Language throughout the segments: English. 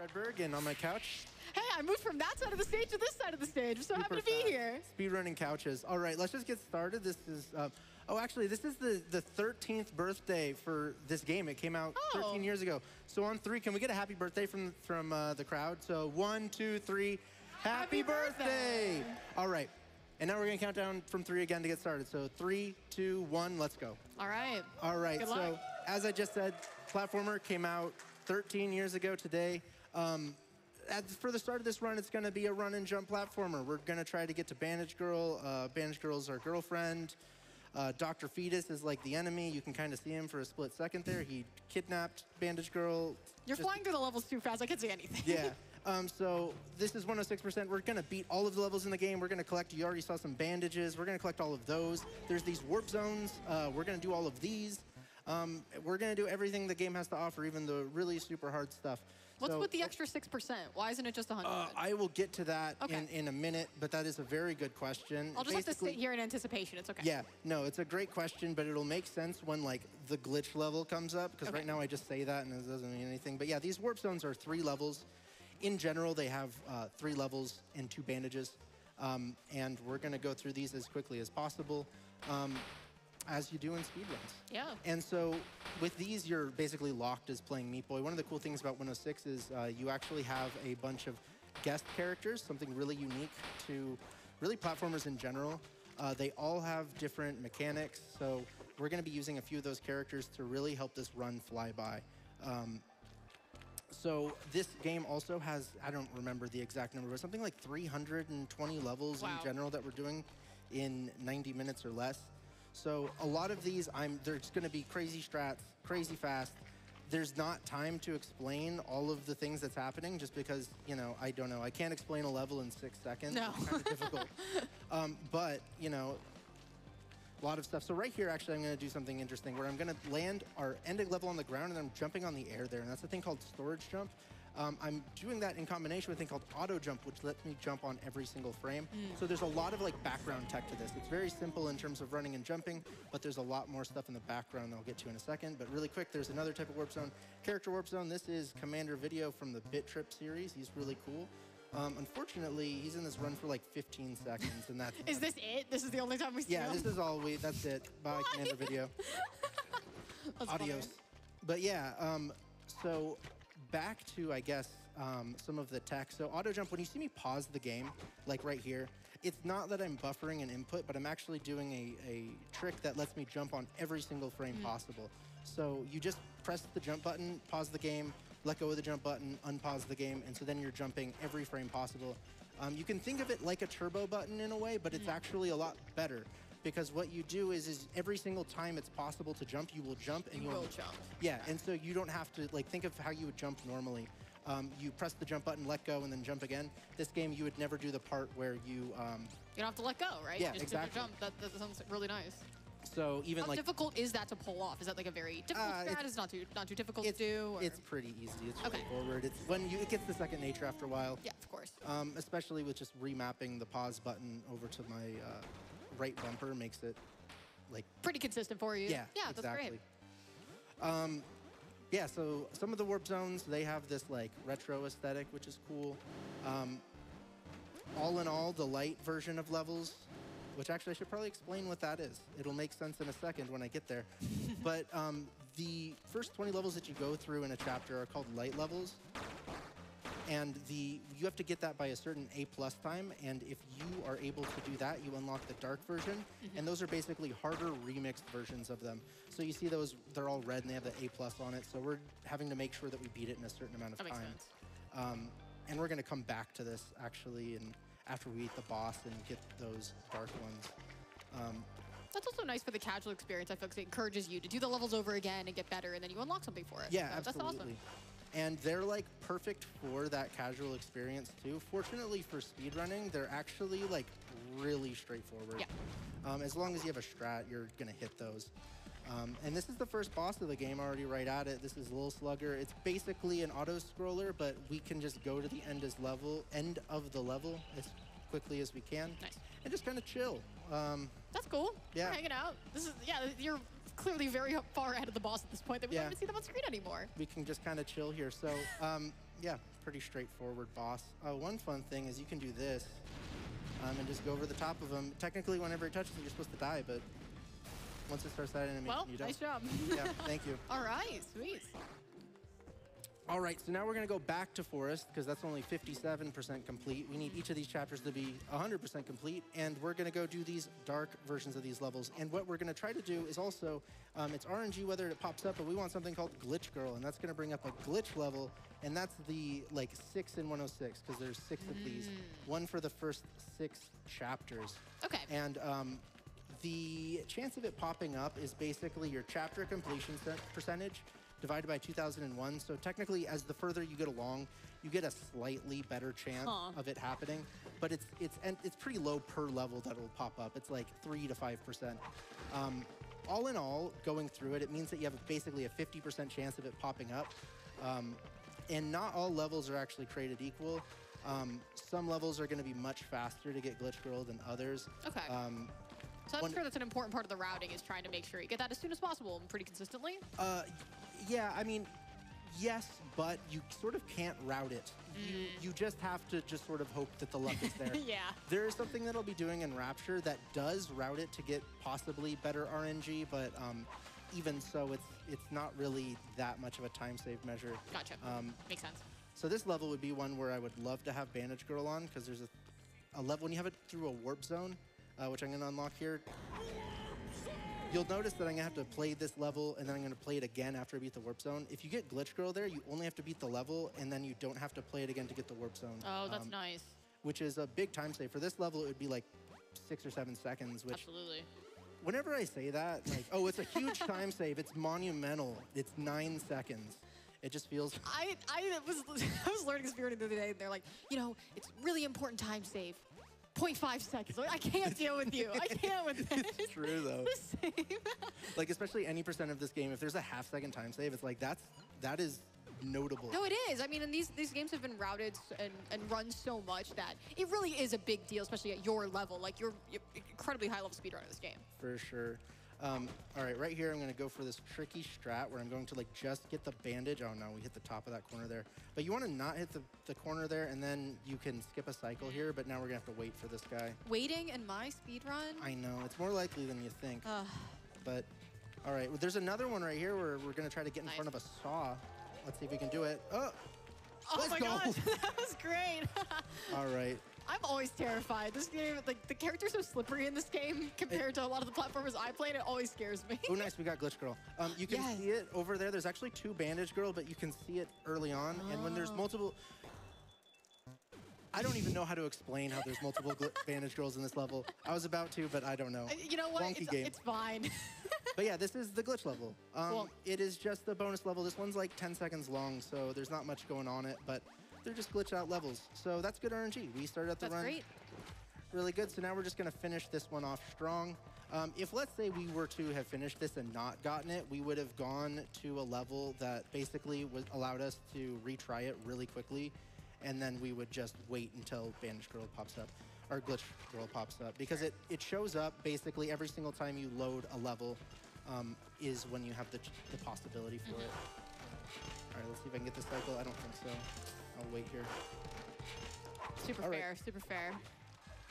Shredberg, and on my couch, Hey, I moved from that side of the stage to this side of the stage. I'm so happy to be here. Speedrunning couches. All right, let's just get started. This is, actually, this is the 13th birthday for this game. It came out 13 years ago. So on 3, can we get a happy birthday from the crowd? So 1, 2, 3, happy birthday! All right, and now we're gonna count down from 3 again to get started. So 3, 2, 1, let's go. All right. All right, Good so luck. as I just said, Platformer came out 13 years ago today. For the start of this run, it's going to be a run and jump platformer. We're going to try to get to Bandage Girl. Bandage Girl's our girlfriend. Dr. Fetus is like the enemy. You can kind of see him for a split second there. He kidnapped Bandage Girl. You're flying through the levels too fast. I can't see anything. Yeah. So this is 106%. We're going to beat all of the levels in the game. We're going to collect, you already saw some bandages. We're going to collect all of those. There's these warp zones. We're going to do all of these. We're going to do everything the game has to offer, even the really super hard stuff. What's with the extra 6%? Why isn't it just 100? I will get to that in a minute, but that is a very good question. I'll just have to sit here in anticipation. It's okay. Yeah, no, it's a great question, but it'll make sense when like the glitch level comes up, because right now I just say that and it doesn't mean anything. But yeah, these warp zones are 3 levels. In general, they have 3 levels and 2 bandages. And we're going to go through these as quickly as possible. As you do in speedruns. Yeah. And so with these, you're basically locked as playing Meat Boy. One of the cool things about 106 is you actually have a bunch of guest characters, something really unique to really platformers in general. They all have different mechanics, so we're going to be using a few of those characters to really help this run fly by. So this game also has, I don't remember the exact number, but something like 320 levels in general that we're doing in 90 minutes or less. So a lot of these, there's going to be crazy strats, crazy fast. There's not time to explain all of the things that's happening just because, you know, I don't know. I can't explain a level in 6 seconds. No. It's kind of difficult. But, you know, a lot of stuff. So right here, actually, I'm going to do something interesting where I'm going to land our ending level on the ground and I'm jumping on the air there. And that's a thing called storage jump. I'm doing that in combination with a thing called auto jump, which lets me jump on every single frame. So there's a lot of like background tech to this. It's very simple in terms of running and jumping, but there's a lot more stuff in the background that I'll get to in a second. But really quick, there's another type of warp zone, character warp zone. This is Commander Video from the Bit Trip series. He's really cool. Unfortunately, he's in this run for like 15 seconds, and that's... Is this it? This is the only time we see him? Yeah, this is all that's it. Bye, Commander Video. Adios. Funny. But yeah, so back to, I guess, some of the tech. So auto jump, when you see me pause the game, like right here, it's not that I'm buffering an input, but I'm actually doing a trick that lets me jump on every single frame possible. So you just press the jump button, pause the game, let go of the jump button, unpause the game, and so then you're jumping every frame possible. You can think of it like a turbo button in a way, but it's actually a lot better. Because what you do is every single time it's possible to jump, you will jump. And you will jump. Yeah, and so you don't have to, like, think of how you would jump normally. You press the jump button, let go, and then jump again. This game, you would never do the part where you... you don't have to let go, right? Yeah, you just exactly. Jump. That sounds really nice. So even How difficult is that to pull off? Is that like a very difficult strat? Is it not too difficult to do? Or? It's pretty easy. It's straightforward. It's when it gets to second nature after a while. Yeah, of course. Especially with just remapping the pause button over to my right bumper makes it like pretty consistent for you. Yeah, yeah, exactly. That's great. Yeah, so some of the warp zones, they have this like retro aesthetic, which is cool. All in all, the light version of levels, which actually I should probably explain what that is. It'll make sense in a second when I get there. But the first 20 levels that you go through in a chapter are called light levels. And you have to get that by a certain A+ time, and if you are able to do that, you unlock the dark version, and those are basically harder remixed versions of them. So you see those, they're all red and they have the A+ on it, so we're having to make sure that we beat it in a certain amount of time. That makes sense. And we're gonna come back to this actually, and after we beat the boss and get those dark ones. That's also nice for the casual experience. I feel like it encourages you to do the levels over again and get better, and then you unlock something for it. Yeah, so absolutely. That's awesome. And they're like perfect for that casual experience too. Fortunately for speedrunning, they're actually like really straightforward. Yeah. As long as you have a strat, you're gonna hit those. And this is the first boss of the game, already right at it. This is Lil Slugger. It's basically an auto-scroller, but we can just go to the end of the level as quickly as we can. Nice. And just kind of chill. That's cool. Yeah. We're hanging out. This is, yeah, you're clearly very far ahead of the boss at this point that we don't even see them on screen anymore. We can just kind of chill here. So, yeah, pretty straightforward boss. One fun thing is you can do this and just go over the top of him. Technically, whenever it touches him, you're supposed to die, but once it starts that animation, Well, you don't. nice job. Yeah, thank you. All right, sweet. All right, so now we're going to go back to Forest because that's only 57% complete. We need each of these chapters to be 100% complete, and we're going to go do these dark versions of these levels. And what we're going to try to do is also, it's RNG whether it pops up, but we want something called Glitch Girl, and that's going to bring up a glitch level, and that's the, 6 in 106, because there's 6 of these. One for the first 6 chapters. Okay. And the chance of it popping up is basically your chapter completion percentage divided by 2001. So technically, as the further you get along, you get a slightly better chance of it happening. But it's pretty low per level that it'll pop up. It's like 3 to 5%. All in all, going through it, it means that you have basically a 50% chance of it popping up. And not all levels are actually created equal. Some levels are going to be much faster to get Glitch Girl than others. Okay. So I'm sure that's an important part of the routing is trying to make sure you get that as soon as possible and pretty consistently. Yeah, I mean, yes, but you sort of can't route it. You just have to just sort of hope that the luck is there. Yeah. There is something that I'll be doing in Rapture that does route it to get possibly better RNG, but even so, it's not really that much of a time save measure. Gotcha. Makes sense. So this level would be one where I would love to have Bandage Girl on, because there's a level when you have it through a warp zone, which I'm going to unlock here. You'll notice that I'm going to have to play this level, and then I'm going to play it again after I beat the warp zone. If you get Glitch Girl there, you only have to beat the level, and then you don't have to play it again to get the warp zone. Oh, that's nice. Which is a big time save. For this level, it would be like 6 or 7 seconds, which... Absolutely. Whenever I say that, like, oh, it's a huge time save. It's monumental. It's 9 seconds. It just feels... I was learning this the other day, and they're like, it's really important time save. 0.5 seconds. Like, I can't deal with you. I can't with this. It's true, though. It's the same. Like, especially any percent of this game, if there's a half-second time save, it's like, that is notable. No, it is. I mean, and these games have been routed and run so much that it really is a big deal, especially at your level. Like, you're incredibly high-level speedrunner of this game. For sure. All right, right here, I'm going to go for this tricky strat where I'm going to, like, just get the bandage. Oh, no, we hit the top of that corner there. But you want to not hit the corner there, and then you can skip a cycle here, but now we're going to have to wait for this guy. Waiting in my speedrun? I know. It's more likely than you think. But, all right, well, there's another one right here where we're going to try to get in front of a saw. Let's see if we can do it. Oh my gosh, that was great. All right. I'm always terrified. This game, like, the character's so slippery in this game compared to a lot of the platformers I played. It always scares me. Oh, nice. We got Glitch Girl. You can see it over there. There's actually 2 Bandage Girl, but you can see it early on. And when there's multiple... I don't even know how to explain how there's multiple Bandage Girls in this level. I was about to, but I don't know. You know what? Wonky game. It's fine. But yeah, this is the glitch level. Cool. It is just the bonus level. This one's like 10 seconds long, so there's not much going on it, but they're just glitched out levels. So that's good RNG. We started at the run. Great. Really good. So now we're just going to finish this one off strong. If, let's say, we were to have finished this and not gotten it, we would have gone to a level that basically allowed us to retry it really quickly, and then we would just wait until Bandage Girl pops up, or Glitch Girl pops up, because it shows up basically every single time you load a level is when you have the possibility for it. All right, let's see if I can get this cycle. I don't think so. I'll wait here. Super fair, super fair.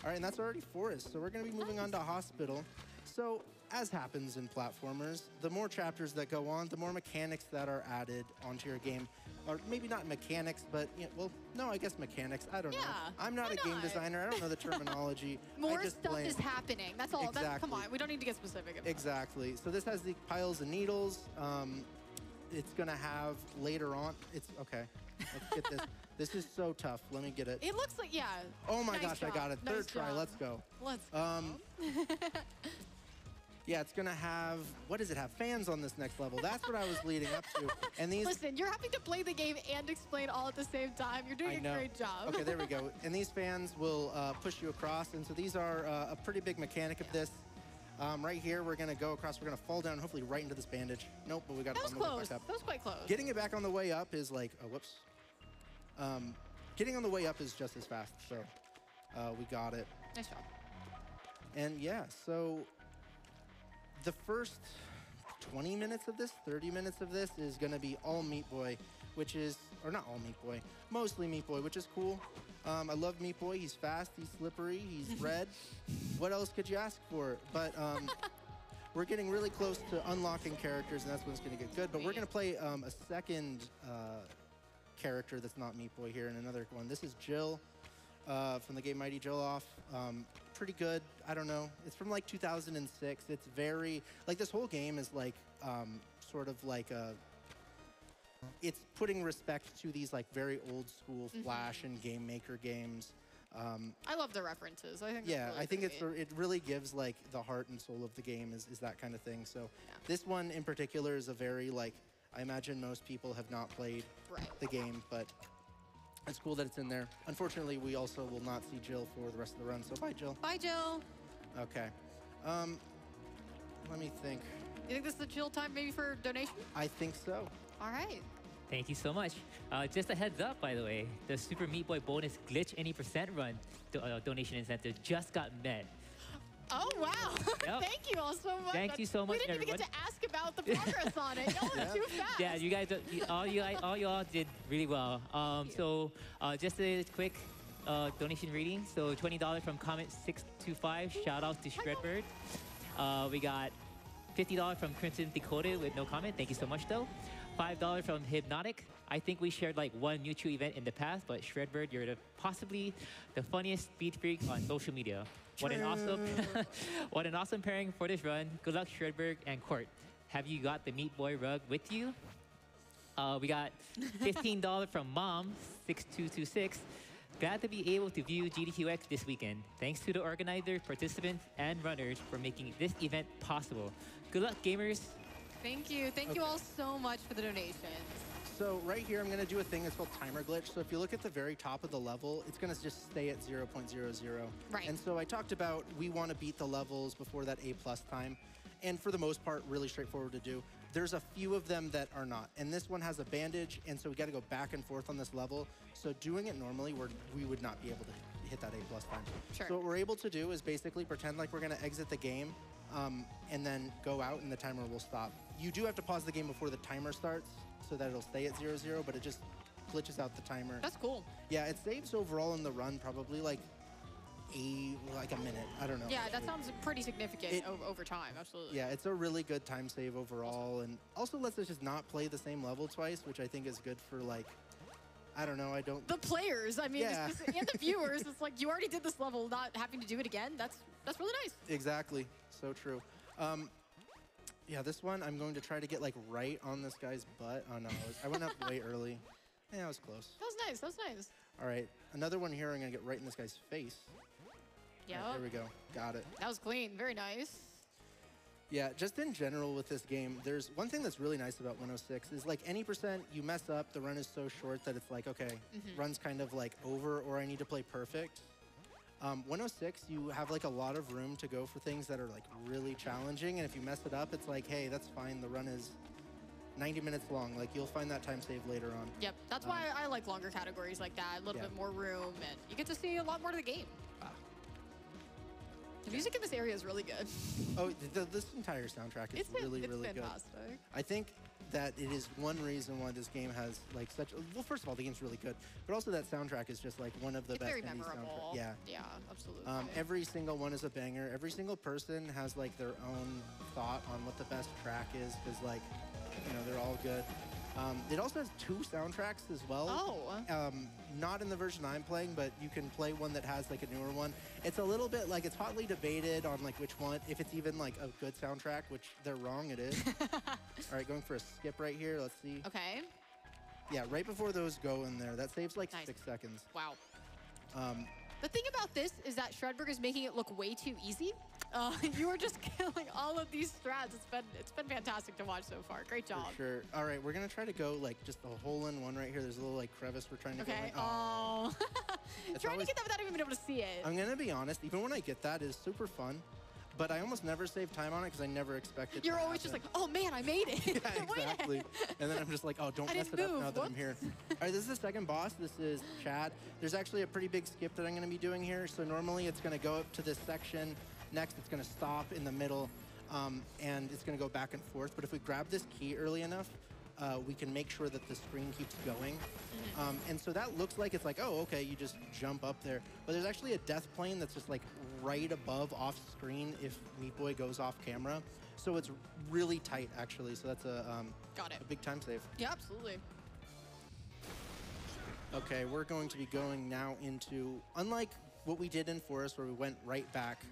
All right, and that's already Forest. So we're going to be moving on to Hospital. So as happens in platformers, the more chapters that go on, the more mechanics that are added onto your game. Or maybe not mechanics, but, well, no, I guess mechanics. I don't know. I'm not a game designer. I don't know the terminology. More stuff is happening. That's all. Exactly. Come on, we don't need to get specific about Exactly. So this has the piles of needles. It's going to have later on. Okay. Let's get this. This is so tough. Let me get it. It looks like, Oh my nice gosh, job. I got it. Nice Third try. job. Let's go. Let's go. Yeah, it's going to have, what does it have? Fans on this next level. That's what I was leading up to. And these... Listen, you're having to play the game and explain all at the same time. You're doing a great job. Okay, there we go. And these fans will push you across. And so these are a pretty big mechanic of this. Right here, we're going to go across. We're going to fall down, hopefully right into this bandage. Nope, but we got to move it back up. That was quite close. Getting it back on the way up is like, oh, whoops. Getting on the way up is just as fast. So we got it. Nice job. And yeah, so the first 20 minutes of this, 30 minutes of this is going to be all Meat Boy, which is, or not all Meat Boy, mostly Meat Boy, which is cool. I love Meat Boy. He's fast, he's slippery, he's red. What else could you ask for? But we're getting really close to unlocking characters, and that's when it's going to get good. But we're going to play a second character that's not Meat Boy here, and another one. This is Jill from the game Mighty Jill Off. Pretty good. I don't know. It's from like 2006. It's very, like this whole game is like sort of like a, it's putting respect to these like very old school Flash and Game Maker games. I love the references. I think Yeah, really I think great. it really gives like the heart and soul of the game is that kind of thing. So this one in particular is a very like, I imagine most people have not played the game, but it's cool that it's in there. Unfortunately, we also will not see Jill for the rest of the run, so bye, Jill. Bye, Jill. Okay. Let me think. You think this is the Jill time maybe for donation? I think so. All right. Thank you so much. Just a heads up, by the way, the Super Meat Boy bonus glitch any percent run donation incentive just got met. Oh, wow. Yep. Thank you all so much. Thank you so much, We didn't even get to ask about the progress on it. Y'all are too fast. Yeah, you guys, all you all did really well. So just a quick donation reading. So $20 from Comet625. Shout out to Shredbird. We got $50 from Crimson Dakota with no comment. Thank you so much, though. $5 from Hypnotic. I think we shared like one mutual event in the past, but Shredbird, you're possibly the funniest speed freak on social media. What an awesome, what an awesome pairing for this run. Good luck, Shredberg and Court. Have you got the Meat Boy rug with you? We got $15 from Mom6226. Glad to be able to view GDQX this weekend. Thanks to the organizers, participants, and runners for making this event possible. Good luck, gamers. Thank you. Thank you all so much for the donations. So right here, I'm going to do a thing that's called timer glitch. So if you look at the very top of the level, it's going to just stay at 0.00. Right. And so I talked about we want to beat the levels before that A+ time. And for the most part, really straightforward to do. There's a few of them that are not. And this one has a bandage, and so we got to go back and forth on this level. So doing it normally, we would not be able to hit that A+ time. Sure. So what we're able to do is basically pretend like we're going to exit the game and then go out and the timer will stop. You do have to pause the game before the timer starts so that it'll stay at 0.00, but it just glitches out the timer. That's cool. Yeah, it saves overall in the run probably like a minute. I don't know. Yeah, that sounds pretty significant It- over time. Absolutely. Yeah, it's a really good time save overall, and also lets us just not play the same level twice, which I think is good for like, I don't know, I don't. The players, I mean, Yeah. and the viewers, it's like you already did this level, not having to do it again. That's really nice. Exactly, so true. Yeah, this one I'm going to try to get like right on this guy's butt. Oh no, I went up way early. Yeah, I was close. That was nice. That was nice. All right, another one here. I'm gonna get right in this guy's face. Yeah. All right, there we go. Got it. That was clean. Very nice. Yeah, just in general with this game, there's one thing that's really nice about 106 is like any percent you mess up, the run is so short that it's like, okay, run's kind of like over or I need to play perfect. 106, you have like a lot of room to go for things that are like really challenging. And if you mess it up, it's like, hey, that's fine. The run is 90 minutes long. Like you'll find that time save later on. Yep. That's why I like longer categories like that. A little Yeah. bit more room, and you get to see a lot more of the game. The music in this area is really good. Oh, this entire soundtrack is really, really good. Fantastic. I think that it is one reason why this game has like such, well, first of all, the game's really good, but also that soundtrack is just like one of the It's best very indie memorable. soundtracks. Yeah. Yeah, absolutely. Every single one is a banger. Every single person has like their own thought on what the best track is because like, you know, they're all good. It also has 2 soundtracks as well. Oh. Not in the version I'm playing, but you can play one that has like a newer one. It's a little bit like, it's hotly debated on like which one, if it's even like a good soundtrack, which they're wrong, it is. All right, going for a skip right here. Let's see. Okay. Yeah, right before those go in there. That saves like Nice. 6 seconds. Wow. Um, The thing about this is that Shredberg is making it look way too easy. You are just killing all of these strats. It's been fantastic to watch so far. Great job. For sure. All right, we're gonna try to go like just a hole in one right here. There's a little like crevice we're trying to go Okay. in. Oh. It's Trying always- to get that without even being able to see it. I'm gonna be honest, even when I get that, it's super fun, but I almost never save time on it because I never expect it You're to always just like, happen. oh man, I made it. Yeah, Wait a exactly. minute. And then I'm just like, oh, don't I mess didn't it up move. now that I'm here. All right, this is the second boss. This is Chad. There's actually a pretty big skip that I'm gonna be doing here. So normally it's gonna go up to this section. Next, it's gonna stop in the middle. and it's going to go back and forth. But if we grab this key early enough, we can make sure that the screen keeps going. And so that looks like it's like, oh, okay, you just jump up there. But there's actually a death plane that's just like right above off screen if Meat Boy goes off camera. So it's really tight, actually. So that's Got it. a big time save. Yeah, absolutely. Okay, we're going to be going now into, unlike what we did in Forest where we went right back,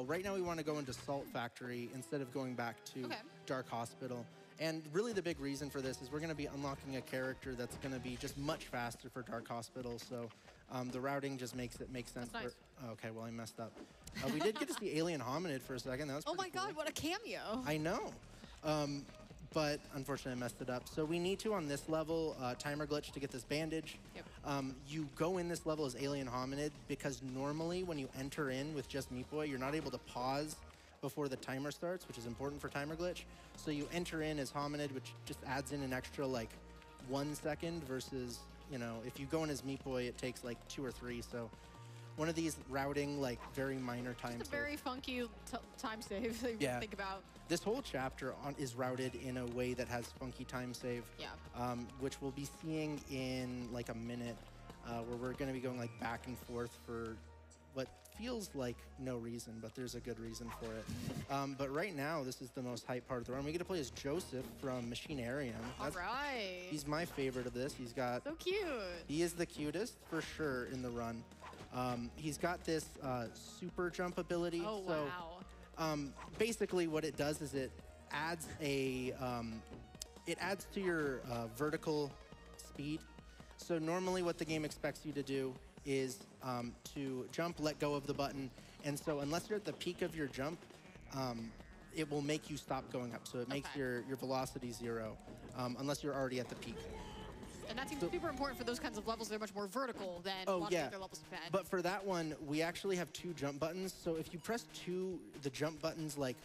right now we want to go into Salt Factory instead of going back to Dark Hospital. And really the big reason for this is we're going to be unlocking a character that's going to be just much faster for Dark Hospital. So the routing just makes it make sense. That's nice. Okay, well, I messed up. We did get to see Alien Hominid for a second. That was Oh my pretty cool. God, what a cameo. I know. But unfortunately I messed it up. So we need to, on this level, timer glitch to get this bandage. Yep. You go in this level as Alien Hominid because normally when you enter in with just Meat Boy, you're not able to pause before the timer starts, which is important for timer glitch. So you enter in as Hominid, which just adds in an extra like 1 second versus, you know, if you go in as Meat Boy, it takes like 2 or 3. So one of these routing, like very minor time It's a very funky time save that you Yeah. think about. This whole chapter is routed in a way that has funky time save, Yeah. which we'll be seeing in like a minute, where we're going to be going like back and forth for what feels like no reason, but there's a good reason for it. But right now, this is the most hype part of the run. We get to play as Joseph from Machinarium. All right. He's my favorite of this. He's got, So cute. he is the cutest for sure in the run. He's got this super jump ability. Oh, so, wow. basically what it does is it adds a it adds to your vertical speed. So normally what the game expects you to do is to jump, let go of the button, and so unless you're at the peak of your jump, it will make you stop going up. So it makes Okay. your velocity 0 unless you're already at the peak. And that seems So- super important for those kinds of levels. They're much more vertical than a Oh, lot yeah. of other levels have been. But for that one, we actually have 2 jump buttons. So if you press the jump buttons like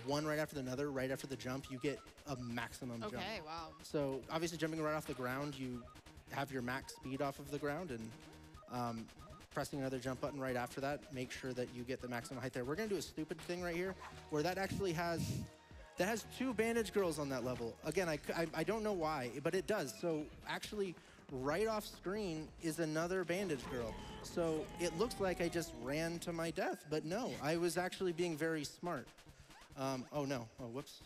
one right after another, right after the jump, you get a maximum jump. Okay, wow. So obviously jumping right off the ground, you have your max speed off of the ground, and pressing another jump button right after that, make sure that you get the maximum height there. We're gonna do a stupid thing right here where that actually has 2 bandage girls on that level. Again, I don't know why, but it does. So actually right off screen is another bandage girl. So it looks like I just ran to my death, but no, I was actually being very smart. Oh no, oh whoops.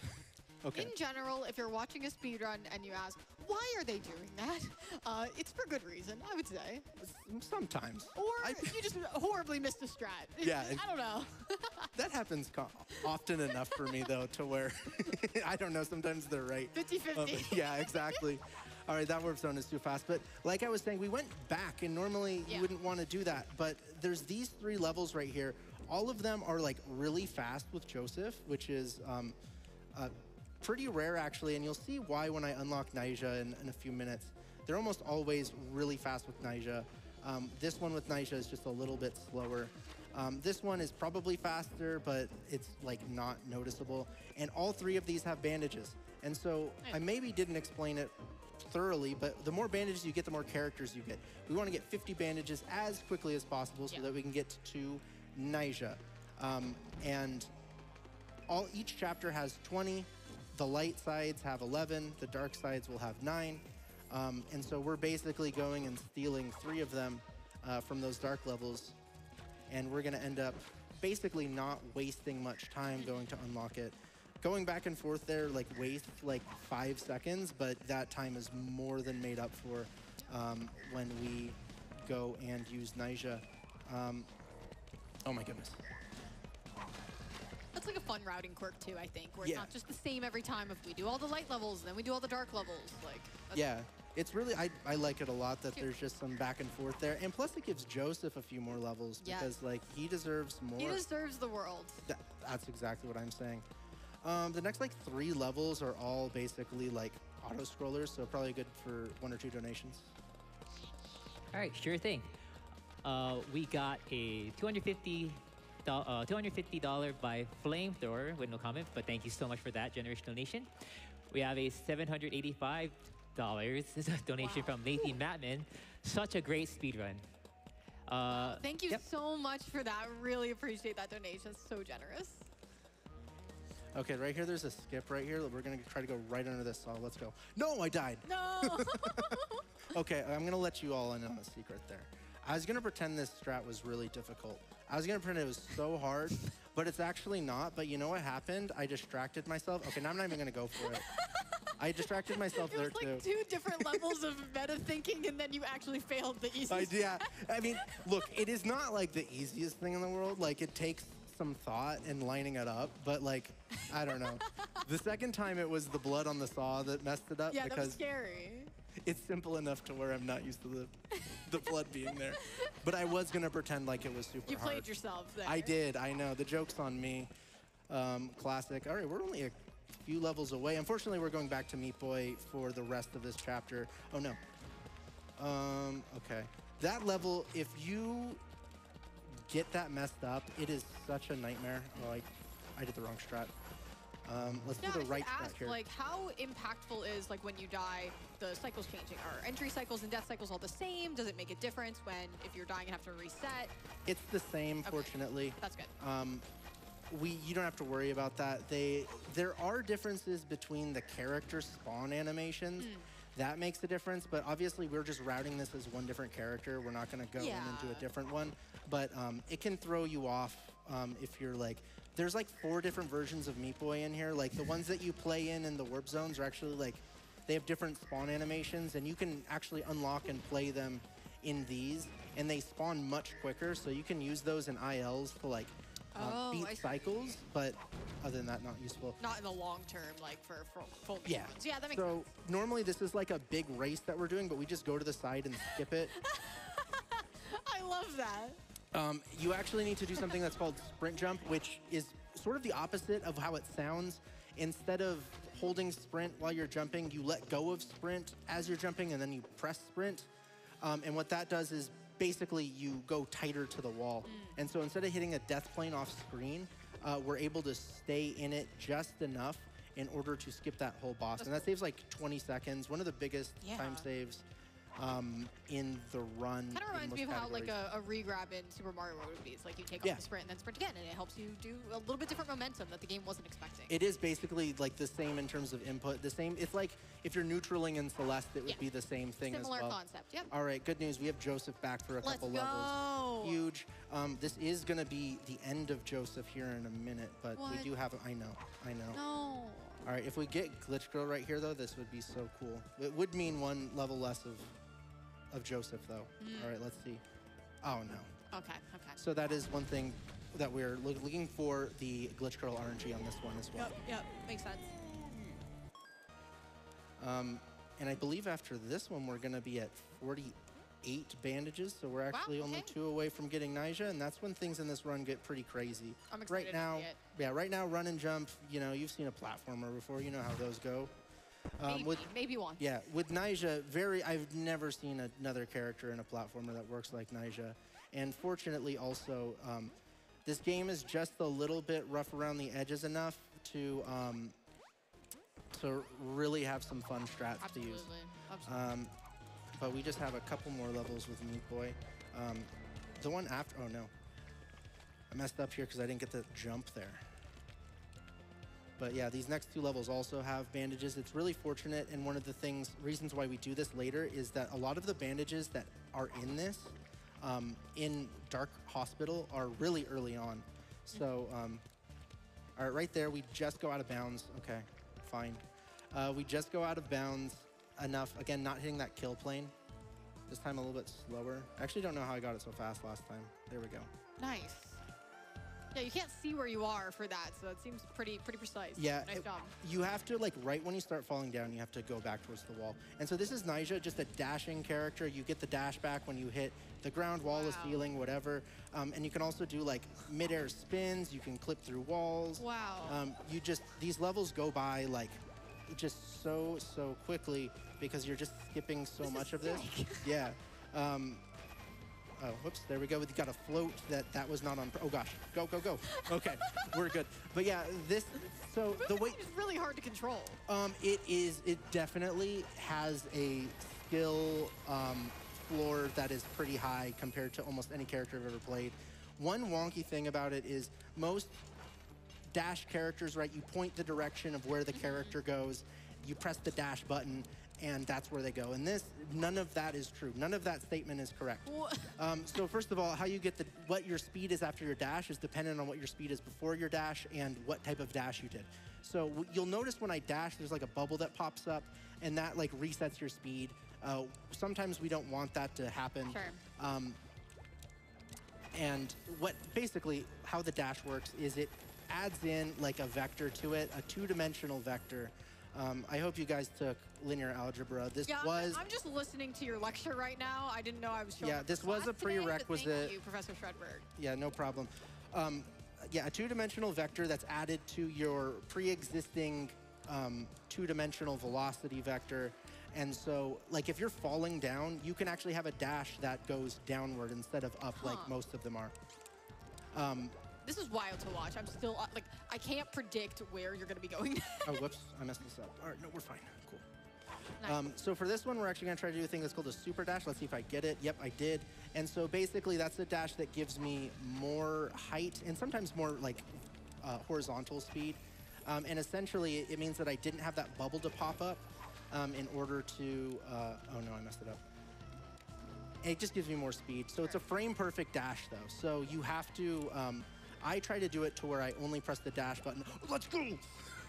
Okay. In general, if you're watching a speedrun and you ask, why are they doing that? It's for good reason, I would say. Sometimes. Or you just horribly missed a strat. Yeah, I don't know. That happens often enough for me, though, to where, I don't know, sometimes they're right. 50-50. Yeah, exactly. All right, that warp zone is too fast. But like I was saying, we went back, and normally you wouldn't want to do that. But there's these 3 levels right here. All of them are like really fast with Joseph, which is pretty rare, actually. And you'll see why when I unlock Nyjah in a few minutes. They're almost always really fast with Nyjah. This one with Nyjah is just a little bit slower. This one is probably faster, but it's like not noticeable. And all 3 of these have bandages. And so I maybe didn't explain it thoroughly, but the more bandages you get, the more characters you get. We want to get 50 bandages as quickly as possible so that we can get to Nyjah. And each chapter has 20. The light sides have 11. The dark sides will have 9. And so we're basically going and stealing 3 of them from those dark levels. And we're going to end up basically not wasting much time going to unlock it. Going back and forth there like wastes like 5 seconds, but that time is more than made up for when we go and use Nyjah. Oh my goodness. That's like a fun routing quirk too, I think, where it's Yeah. not just the same every time. If we do all the light levels, then we do all the dark levels. Like, that's Yeah, it's really, I like it a lot that Cute. there's just some back and forth there. And plus it gives Joseph a few more levels Yes. because like he deserves more. He deserves the world. That's exactly what I'm saying. The next like 3 levels are all basically like auto scrollers, so probably good for 1 or 2 donations. All right, sure thing. We got a $250 by Flamethrower with no comment, but thank you so much for that generous donation. We have a $785 donation Wow. from Nathan Matman. Such a great speedrun. Thank you Yep. so much for that. Really appreciate that donation. It's so generous. Okay, right here, there's a skip right here. We're gonna try to go right under this saw. Let's go. No, I died. No. Okay, I'm gonna let you all in on a secret there. I was gonna pretend this strat was really difficult. I was gonna pretend it was so hard, but it's actually not. But you know what happened? I distracted myself. Okay, now I'm not even gonna go for it. I distracted myself It there was like too. 2 different levels of meta thinking, and then you actually failed the easiest. Yeah, I mean, look, it is not like the easiest thing in the world. Like, it takes some thought and lining it up, but like, I don't know. The second time it was the blood on the saw that messed it up Yeah, that was because scary. it's simple enough to where I'm not used to the blood being there. But I was gonna pretend like it was super You hard. played yourself there. I did, I know. The joke's on me. Classic. All right, we're only a few levels away. Unfortunately, we're going back to Meat Boy for the rest of this chapter. Oh no. Okay. That level, if you get that messed up, it is such a nightmare. Oh, I did the wrong strat. Let's Yeah, do I the right should strat ask, here. like, how impactful is, like, when you die, the cycles changing? Are entry cycles and death cycles all the same? Does it make a difference when, if you're dying and have to reset? It's the same, fortunately. That's good. You don't have to worry about that. There are differences between the character spawn animations. That makes a difference, but obviously we're just routing this as one different character. We're not gonna go in and do a different one, but it can throw you off if you're like, there's like 4 different versions of Meat Boy in here. Like the ones that you play in the warp zones are actually like, they have different spawn animations, and you can actually unlock and play them in these, and they spawn much quicker, so you can use those in ILs to like I beat see. cycles, but other than that, not useful. Not in the long term, like, for full Yeah. ones. Yeah, that makes So sense. normally this is like a big race that we're doing, but we just go to the side and skip it. I love that. You actually need to do something that's called sprint jump, which is sort of the opposite of how it sounds. Instead of holding sprint while you're jumping, you let go of sprint as you're jumping, and then you press sprint. And what that does is basically you go tighter to the wall. And so instead of hitting a death plane off screen, we're able to stay in it just enough in order to skip that whole boss. And that saves like 20 seconds. One of the biggest time Yeah. saves in the run. Kind of in reminds most me of how, like, categories. a re-grab in Super Mario World would be. It's like you take Yeah. off the sprint and then sprint again, and it helps you do a little bit different momentum that the game wasn't expecting. It is basically like the same in terms of input. The same. It's like if you're neutraling in Celeste, it would Yeah. be the same thing Similar as well. concept, yep. All right, good news. We have Joseph back for a Let's couple go. levels. Huge. This is going to be the end of Joseph here in a minute, but we What? do have. I know. No. All right, if we get Glitch Girl right here, though, this would be so cool. It would mean 1 level less of Joseph, though. All right, let's see. Oh no. Okay. So that is one thing that we're looking for, the Glitch Girl RNG on this one as well. Yep. Makes sense. And I believe after this one, we're going to be at 48 bandages. So we're actually only okay. 2 away from getting Nyjah. And that's when things in this run get pretty crazy. I'm excited right now, to see it. Yeah, right now, run and jump, you know, you've seen a platformer before. You know how those go. Maybe one. Yeah, with Nyjah, I've never seen another character in a platformer that works like Nyjah. And fortunately also, this game is just a little bit rough around the edges enough to really have some fun strats to use. Absolutely. But we just have a couple more levels with Meat Boy. The one after, oh no. I messed up here because I didn't get the jump there. But yeah, these next 2 levels also have bandages. It's really fortunate, and one of the reasons why we do this later is that a lot of the bandages that are in this, in Dark Hospital, are really early on. So, all right, right there, we just go out of bounds. Okay, fine. We just go out of bounds enough. Again, not hitting that kill plane. This time a little bit slower. I actually don't know how I got it so fast last time. There we go. Nice. Yeah, you can't see where you are for that, so it seems pretty precise. Yeah, Nice job. you have to, like, right when you start falling down, you have to go back towards the wall. And so this is Nyjah, just a dashing character. You get the dash back when you hit the ground, wall, the Wow. ceiling, whatever. And you can also do, like, mid-air spins. You can clip through walls. Wow. These levels go by, like, just so quickly because you're just skipping so much of this. Yeah. Oh, whoops, there we go. We got a float that was not on. Oh gosh, go. Okay, we're good. But yeah, so the way, It's really hard to control. it definitely has a skill floor that is pretty high compared to almost any character I've ever played. One wonky thing about it is most dash characters, right? You point the direction of where the character goes, you press the dash button, and that's where they go. And this, none of that is true. None of that statement is correct. So first of all, how you get what your speed is after your dash is dependent on what your speed is before your dash and what type of dash you did. So you'll notice when I dash, there's like a bubble that pops up, and that like resets your speed. Sometimes we don't want that to happen. Sure. And basically how the dash works is it adds in like a vector to it, a two-dimensional vector. I hope you guys took linear algebra. I'm just listening to your lecture right now. I didn't know I was showing up this for was a class today, but prerequisite. Thank you, Professor Shredberg. Yeah, no problem. A two-dimensional vector that's added to your pre-existing two-dimensional velocity vector. And so, like, if you're falling down, you can actually have a dash that goes downward instead of up like most of them are. This is wild to watch. I'm still, like, I can't predict where you're going to be going. Oh, whoops, I messed this up. All right, no, we're fine. Cool. Nice. So for this one, we're actually going to try to do a thing that's called a super dash. Let's see if I get it. Yep, I did. And so basically, that's a dash that gives me more height and sometimes more, like, horizontal speed. And essentially, it means that I didn't have that bubble to pop up in order to... oh, no, I messed it up. It just gives me more speed. So it's a frame-perfect dash, though. So you have to... I try to do it to where I only press the dash button. Let's go!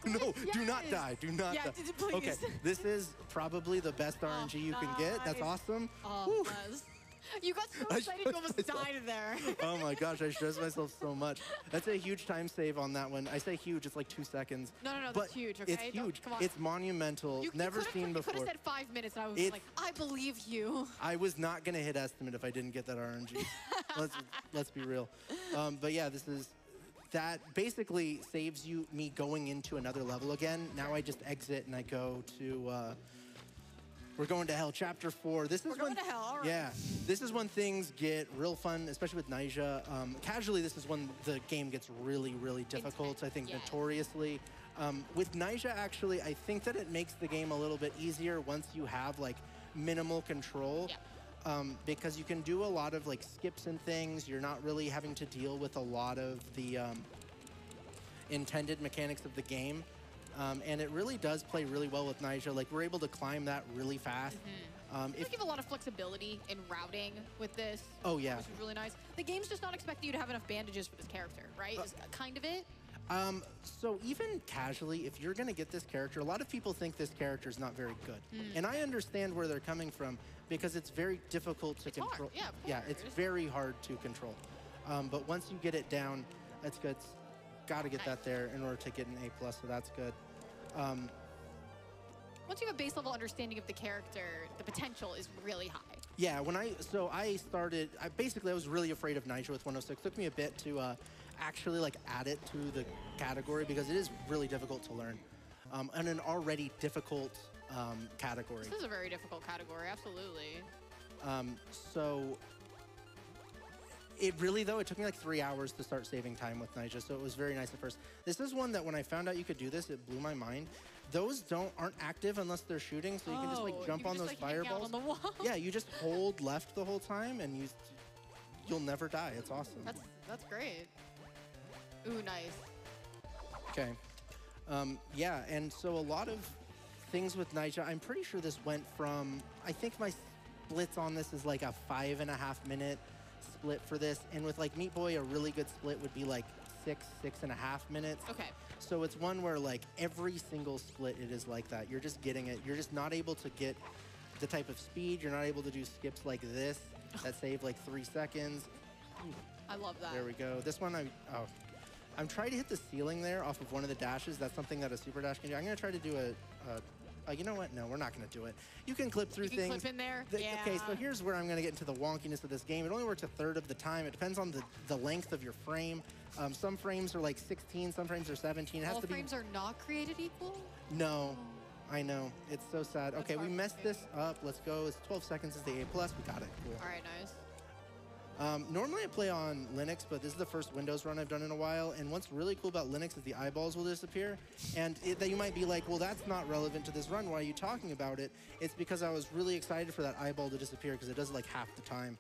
No, do not die. Do not die. Please. Okay, this is probably the best RNG you can get. That's awesome. Oh, yes. You got so excited you almost died there. Oh my gosh, I stressed myself so much. That's a huge time save on that one. I say huge, it's like 2 seconds. No, but that's huge, okay? It's huge. Come on. It's monumental. Never seen before. You could have said 5 minutes and I was like, I believe you. I was not going to hit estimate if I didn't get that RNG. let's be real. But yeah, that basically saves me going into another level again. Now I just exit and I go to... we're going to hell, chapter 4. We're going to hell, all right. Yeah, this is when things get real fun, especially with Nyjah. Casually, this is when the game gets really, really difficult, I think, notoriously. With Nyjah, actually, I think that it makes the game a little bit easier once you have, like, minimal control. Yeah. Because you can do a lot of, like, skips and things. You're not really having to deal with a lot of the intended mechanics of the game. And it really does play really well with Nyjah. Like, we're able to climb that really fast. You give a lot of flexibility in routing with this. Oh, yeah. Which is really nice. The game's just not expecting you to have enough bandages for this character, right? Is kind of it? So even casually, if you're going to get this character, a lot of people think this character is not very good. And I understand where they're coming from because it's very difficult to control. Hard. Yeah, of yeah, it's very hard to control. But once you get it down, that's good. Got to get that there in order to get an A+, so that's good. Once you have a base level understanding of the character, the potential is really high. Yeah, I started, I was really afraid of Nyjah with 106. It took me a bit to actually like add it to the category because it is really difficult to learn. And an already difficult category. This is a very difficult category, absolutely. So it really, though, it took me like 3 hours to start saving time with Nyjah, so it was very nice at first. This is one that when I found out you could do this, it blew my mind. Those aren't active unless they're shooting, so you can just like jump on those fireballs. On the wall. Yeah, you just hold left the whole time and you'll never die. It's awesome. That's great. Ooh, nice. Okay. Yeah, and so a lot of things with Nyjah, I'm pretty sure this went from, I think my splits on this is like a 5.5 minute split for this, and with like Meat Boy, a really good split would be like 6.5 minutes. Okay. So it's one where like every single split it is like that. You're just getting it. You're just not able to get the type of speed. You're not able to do skips like this that save like 3 seconds. I love that. There we go. This one, I'm trying to hit the ceiling there off of one of the dashes. That's something that a super dash can do. I'm going to try to do you know what? No, we're not going to do it. You can clip through things. Clip in there? Yeah. Okay, so here's where I'm going to get into the wonkiness of this game. It only works a third of the time. It depends on the length of your frame. Some frames are like 16, some frames are 17. It has All to frames are not created equal? No. I know. It's so sad. That's okay, we messed heartbreaking. this up. Let's go. It's 12 seconds is the A+. We got it. Cool. All right, nice. Normally I play on Linux, but this is the first Windows run I've done in a while. And what's really cool about Linux is the eyeballs will disappear. And that you might be like, well, that's not relevant to this run. Why are you talking about it? It's because I was really excited for that eyeball to disappear because it does it like half the time.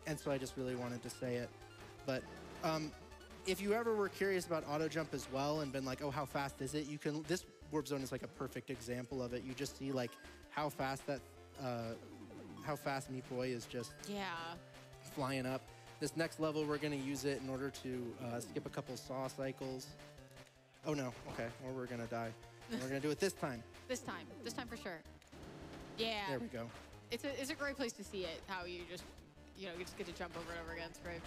And so I just really wanted to say it. But if you ever were curious about auto jump as well and been like, oh, how fast is it? You can. This warp zone is like a perfect example of it. You just see like how fast Meat Boy is just Yeah. flying up. This next level, we're gonna use it in order to skip a couple saw cycles. Oh no, okay, or we're gonna die. And we're gonna do it this time. This time for sure. Yeah. There we go. It's a great place to see it. How you just, you just get to jump over and over again. It's great.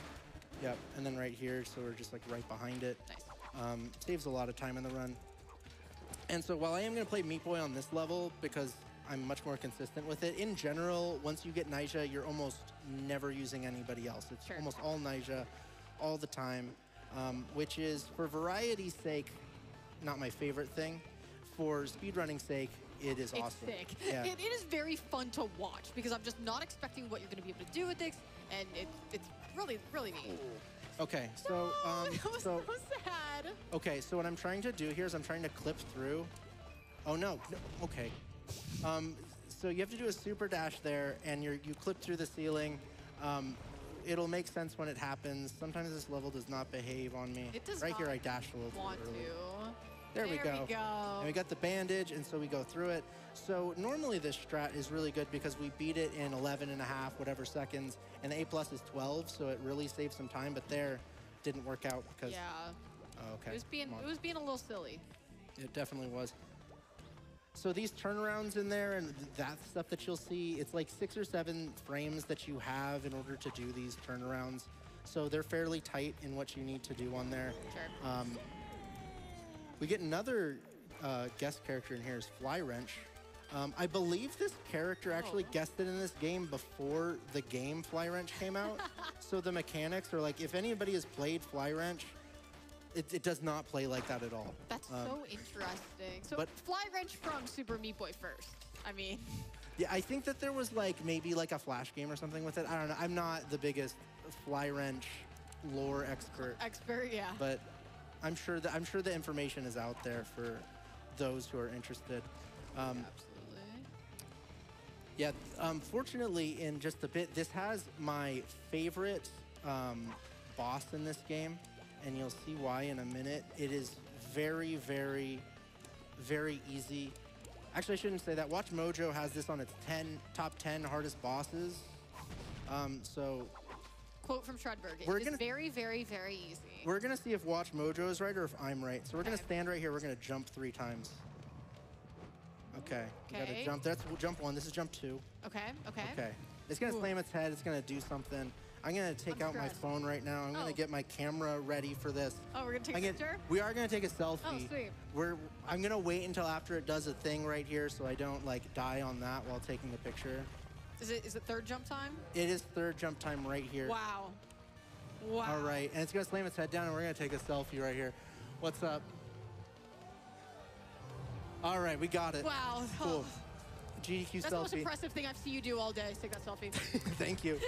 Yep, and then right here, so we're just like right behind it. Nice. Saves a lot of time in the run. And so while I am gonna play Meat Boy on this level because I'm much more consistent with it, in general, once you get Nyjah, you're almost never using anybody else. It's Sure. almost all Nyjah all the time, which is, for variety's sake, not my favorite thing. For speedrunning's sake, it is It's awesome. sick. Yeah. It is very fun to watch because I'm just not expecting what you're going to be able to do with this, and it's really, really neat. Okay, so That was so so sad. okay, so what I'm trying to do here is I'm trying to clip through. Oh no, okay. So you have to do a super dash there, and you clip through the ceiling. It'll make sense when it happens. Sometimes this level does not behave on me. It does right not here, I dashed a little too Want early. to? There we go. We go. And we got the bandage, and so we go through it. So normally this strat is really good because we beat it in 11 and a half, whatever seconds, and the A plus is 12, so it really saves some time. But there, didn't work out because. Yeah. Oh, okay. It was being a little silly. It definitely was. So these turnarounds in there and that stuff that you'll see, it's like 6 or 7 frames that you have in order to do these turnarounds. So they're fairly tight in what you need to do on there. Sure. We get another guest character in here is Fly Wrench. I believe this character actually guested in this game before the game Fly Wrench came out. So the mechanics are like, if anybody has played Fly Wrench, it does not play like that at all. That's so interesting. So but- Fly Wrench from Super Meat Boy first. I mean, Yeah, I think that there was like maybe like a Flash game or something with it. I don't know. I'm not the biggest Fly Wrench lore expert, yeah. but I'm sure the information is out there for those who are interested. Absolutely. Yeah, fortunately, in just a bit, this has my favorite boss in this game, and you'll see why in a minute. It is very, very, very easy. Actually, I shouldn't say that. Watch Mojo has this on its top 10 hardest bosses. So Quote from Shredberg. We're It is gonna- very, very, very easy. we're gonna see if Watch Mojo is right or if I'm right. So we're gonna Okay. stand right here. We're gonna jump 3 times. Okay. We gotta Okay. jump. That's jump 1. This is jump 2. Okay. Okay. It's gonna Ooh. slam its head. It's gonna do something. I'm gonna take I'm out my stressed. phone right now. I'm gonna Oh. get my camera ready for this. Oh, we're gonna take I a get- picture. We are gonna take a selfie. Oh, sweet. I'm gonna wait until after it does a thing right here, so I don't like die on that while taking the picture. Is it third jump time? It is 3rd jump time right here. Wow. Wow. All right, and it's gonna slam its head down, and we're gonna take a selfie right here. What's up? All right, we got it. Wow. Cool. GDQ That's the most selfie. impressive thing I've seen you do all day. Is take that selfie. Thank you.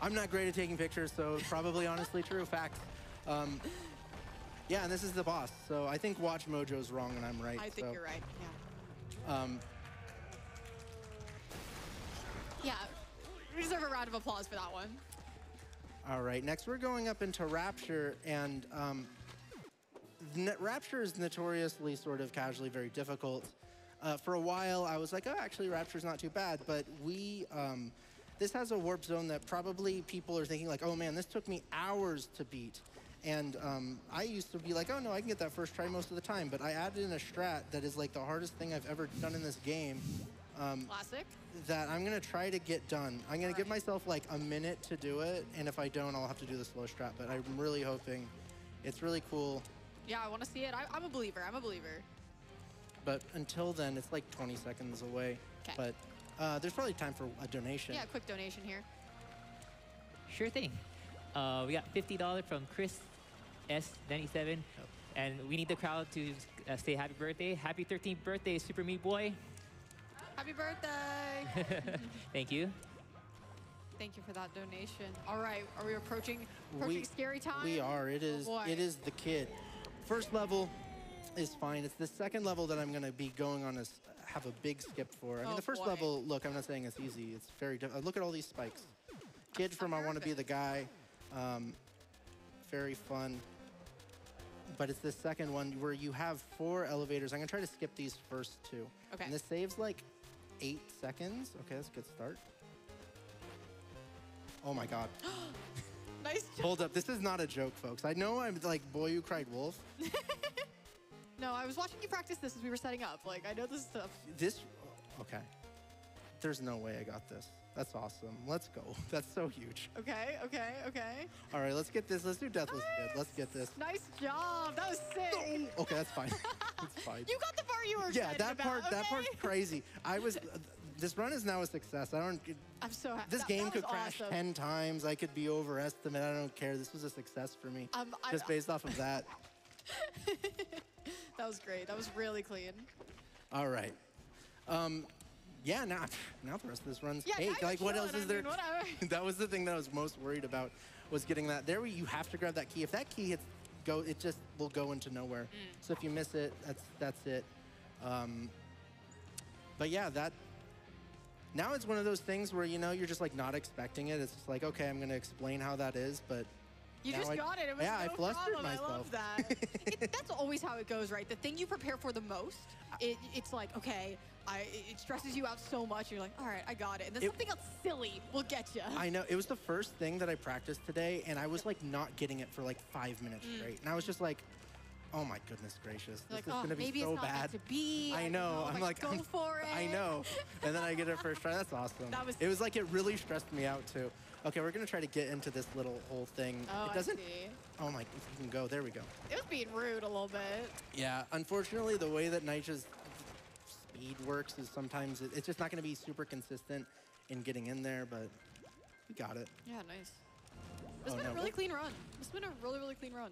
I'm not great at taking pictures, so probably honestly true. Facts. Yeah, and this is the boss. So I think Watch Mojo's wrong and I'm right. I think so, you're right. Yeah. Yeah. We deserve a round of applause for that one. All right, next we're going up into Rapture, and Rapture is notoriously sort of casually very difficult. For a while, I was like, oh, actually, Rapture's not too bad, but this has a warp zone that probably people are thinking like, oh man, this took me hours to beat. And I used to be like, oh no, I can get that first try most of the time, but I added in a strat that is like the hardest thing I've ever done in this game. Classic. That I'm gonna try to get done. I'm gonna give myself like a minute to do it, and if I don't, I'll have to do the slow strat, but I'm really hoping. It's really cool, Yeah, I want to see it. I'm a believer. I'm a believer. but until then, it's like 20 seconds away. 'Kay. But there's probably time for a donation. Yeah, quick donation here. Sure thing. We got $50 from Chris S97, and we need the crowd to say happy birthday. Happy 13th birthday, Super Meat Boy. Happy birthday. Thank you. Thank you for that donation. All right, are we approaching We- scary time? We are. It is. boy. It is the kid. First level is fine. It's the second level that I'm gonna be going on have a big skip for. I mean, Oh, the first boy. level. Look, I'm not saying it's easy. It's very. Look at all these spikes. Kid from I Want to Be the Guy. very fun. But it's the second one where you have 4 elevators. I'm gonna try to skip these first 2. Okay. And this saves like 8 seconds. Okay, that's a good start. Oh my God. Nice job. Hold up, this is not a joke, folks. I know I'm like Boy Who Cried Wolf. No, I was watching you practice this as we were setting up. Like, I know this stuff. Okay. There's no way I got this. That's awesome. Let's go. That's so huge. Okay, okay, okay. All right, let's get this. Let's do Deathless Good. Let's get this. Nice job. That was sick. Okay, that's fine. It's fine. You got the part you were Yeah, excited that about, part. That okay? part's crazy. I was. This run is now a success. I don't. I'm so happy. This game could crash awesome. 10 times. I could be overestimated. I don't care. This was a success for me. I'm- Just based off of that. That was great. That was really clean. All right. Yeah, now the rest of this run's Yeah, now cake. you're Like, what else chilling. is I there? mean, whatever. That was the thing that I was most worried about, was getting that. There, you have to grab that key. If that key hits go, it just will go into nowhere. So if you miss it, that's it. But yeah, that. Now it's one of those things where, you know, you're just like not expecting it. It's just like, okay, I'm gonna explain how that is, but You now just I- got it. It was yeah, I no flustered problem. I myself. love that. That's always how it goes, right? The thing you prepare for the most, it's like, okay, it stresses you out so much. You're like, all right, I got it. And then something else silly will get you. I know. It was the first thing that I practiced today, and I was like not getting it for like 5 minutes straight. And I was just like, oh my goodness gracious, You're this like, is oh, gonna be maybe so it's not bad. meant to be. I don't know. if I'm I like, should go for it. I know. And then I get it first try. That's awesome. That was- It was like it really stressed me out too. Okay, we're gonna try to get into this little whole thing. Oh, It doesn't. I see. Oh my, if you can go. There we go. It was being rude a little bit. Yeah. Unfortunately, the way that Nigel's speed works is sometimes it's just not gonna be super consistent in getting in there, but we got it. Yeah, nice. It's Oh, been no. a really clean run. It's been a really, really clean run.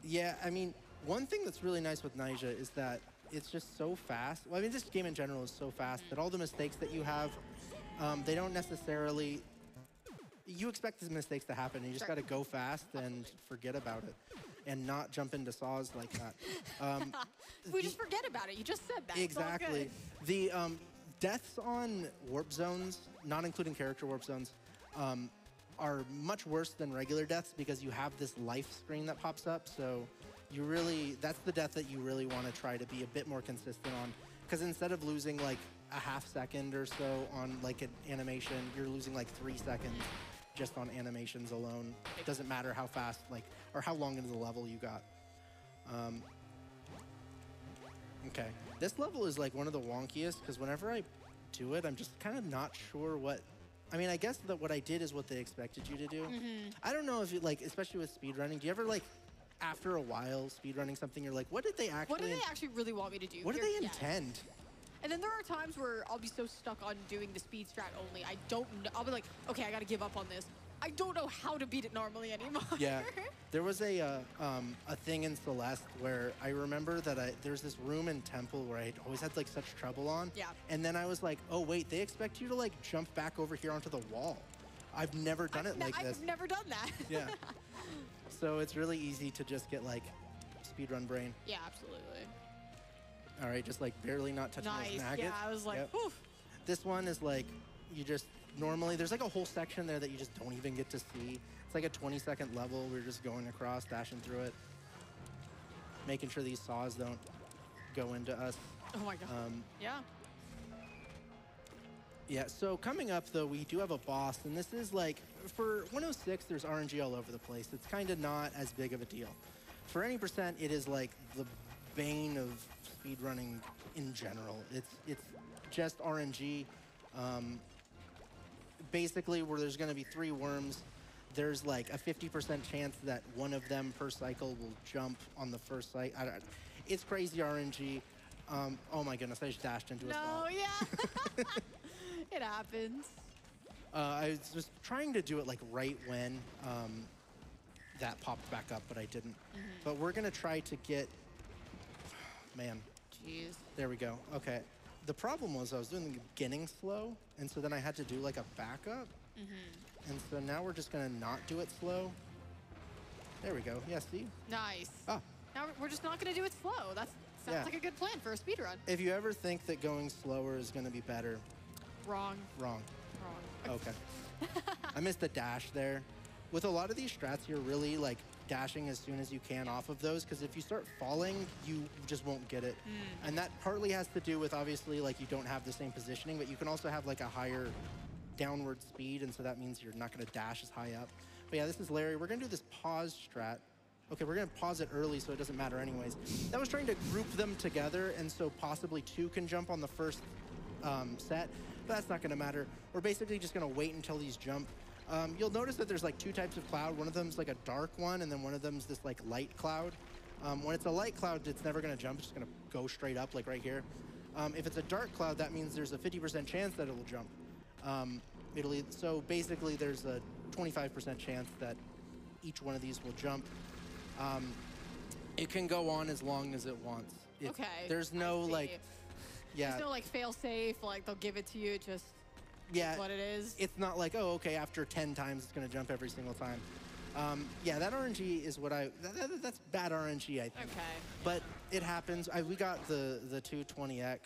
Yeah, I mean, one thing that's really nice with Nyjah is that it's just so fast. Well, I mean, this game in general is so fast that all the mistakes that you have, they don't necessarily. You expect these mistakes to happen, and you just Sure. got to go fast and forget about it, and not jump into saws like that. We just forget about it. You just said that. It's all Exactly. good. The deaths on warp zones, not including character warp zones, are much worse than regular deaths because you have this life screen that pops up. So you really, that's the death that you really want to try to be a bit more consistent on. Because instead of losing like a half second or so on like an animation, you're losing like 3 seconds just on animations alone. It doesn't matter how fast, like, or how long into the level you got. Okay, this level is like one of the wonkiest because whenever I do it, I'm just kind of not sure what. I mean, I guess that what I did is what they expected you to do. I don't know if you like, especially with speedrunning, do you ever like, after a while, speedrunning something, you're like, what did they actually? What do they actually really want me to do? What did Here? they Yes. intend? And then there are times where I'll be so stuck on doing the speed strat only. I don't know. I'll be like, okay, I got to give up on this. I don't know how to beat it normally anymore. Yeah, there was a thing in Celeste where I remember that there's this room in Temple where I always had like such trouble on. Yeah. And then I was like, oh wait, they expect you to like jump back over here onto the wall. I've never done it like this. I've never done that. Yeah. So it's really easy to just get like speedrun brain. Yeah, absolutely. All right, just like barely not touching Nice. those maggots. Yeah, I was like, Yep. whew. This one is like, you just normally, there's like a whole section there that you just don't even get to see. It's like a 20-second level. We're just going across, dashing through it, making sure these saws don't go into us. Oh my God. Yeah. Yeah, so coming up though, we do have a boss, and this is like, for 106, there's RNG all over the place. It's kind of not as big of a deal. For any percent, it is like the bane of speedrunning in general. It's just RNG. Basically, where there's going to be 3 worms, there's like a 50% chance that one of them per cycle will jump on the first cycle. It's crazy RNG. Oh my goodness, I just dashed into a spot. No, yeah. It happens. I was just trying to do it like right when that popped back up, but I didn't. But we're gonna try to get, man, Jeez. there we go. Okay. The problem was I was doing the beginning slow, and so then I had to do like a backup. And so now we're just gonna not do it slow. There we go. Yeah, see? Nice. Ah, Now we're just not going to do it slow. That sounds Yeah. like a good plan for a speed run. if you ever think that going slower is gonna be better, Wrong. wrong. Wrong. Okay. I missed the dash there. With a lot of these strats, you're really like dashing as soon as you can off of those, because if you start falling, you just won't get it. And that partly has to do with, obviously, like you don't have the same positioning, but you can also have like a higher downward speed, and so that means you're not gonna dash as high up. But yeah, this is Larry. We're gonna do this pause strat. Okay, we're gonna pause it early so it doesn't matter anyways. That was trying to group them together, and so possibly two can jump on the first set, but that's not gonna matter. We're basically just gonna wait until these jump. You'll notice that there's like two types of cloud. One of them's like a dark one, and then one of them's this like light cloud. When it's a light cloud, it's never gonna jump. It's just gonna go straight up like right here. If it's a dark cloud, that means there's a 50% chance that it will jump. So basically there's a 25% chance that each one of these will jump. It can go on as long as it wants. Okay. There's no like, yeah. There's no like fail safe, like they'll give it to you, just yeah, what it is. It's not like, oh, okay, after 10 times it's gonna jump every single time. Yeah, that RNG is what that's bad RNG, I think. Okay. But it happens. We got the 220X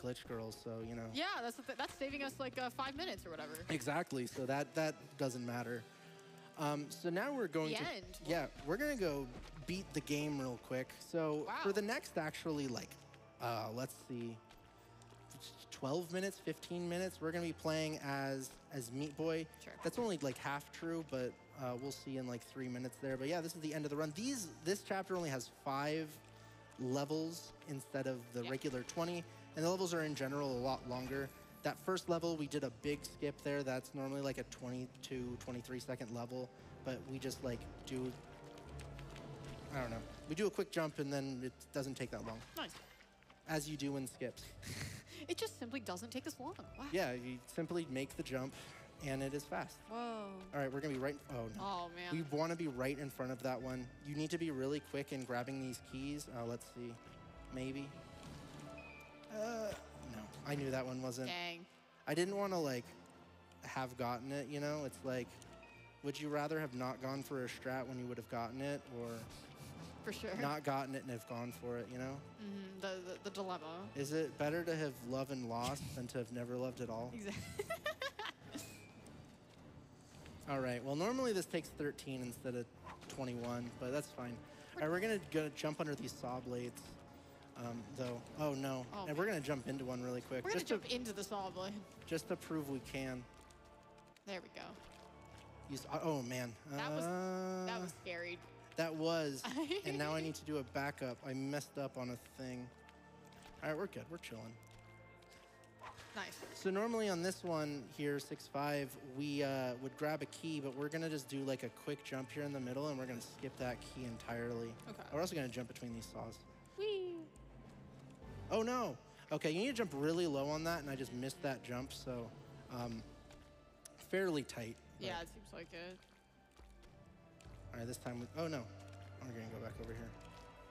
glitch girls, so you know. Yeah, that's saving us like 5 minutes or whatever. Exactly. So that doesn't matter. So now we're going The to end. yeah, we're gonna go beat the game real quick. So Wow. for the next actually like let's see, 12 minutes, 15 minutes, we're gonna be playing as Meat Boy. Sure. That's only like half true, but we'll see in like 3 minutes there. But yeah, this is the end of the run. This chapter only has 5 levels instead of the Yep. regular 20, and the levels are in general a lot longer. That first level, we did a big skip there. That's normally like a 22, 23 second level, but we just like do, I don't know. We do a quick jump and then it doesn't take that long, Nice. as you do in skips. It just simply doesn't take this long. Wow. Yeah, you simply make the jump and it is fast. Whoa. All right, we're gonna be right, oh no. Oh man. We wanna be right in front of that one. You need to be really quick in grabbing these keys. Let's see, maybe. No, I knew that one wasn't. Dang. I didn't want to like have gotten it, you know? It's like, would you rather have not gone for a strat when you would have gotten it, or For sure. not gotten it and have gone for it, you know? The dilemma. Is it better to have loved and lost than to have never loved at all? Exactly. All right, well, normally this takes 13 instead of 21, but that's fine. All right, we're gonna go jump under these saw blades, though. Oh no, Oh, and we're gonna jump into one really quick. We're gonna just jump into the saw blade. just to prove we can. There we go. Oh man. That was scary. That was, and now I need to do a backup. I messed up on a thing. All right, we're good. We're chilling. Nice. So normally on this one here, 6-5, we would grab a key, but we're gonna just do like a quick jump here in the middle, and we're gonna skip that key entirely. Okay. We're also gonna jump between these saws. Whee! Oh no! Okay, you need to jump really low on that, and I just missed that jump, so fairly tight. but- Yeah, it seems like it. All right, this time, oh no. I'm gonna go back over here.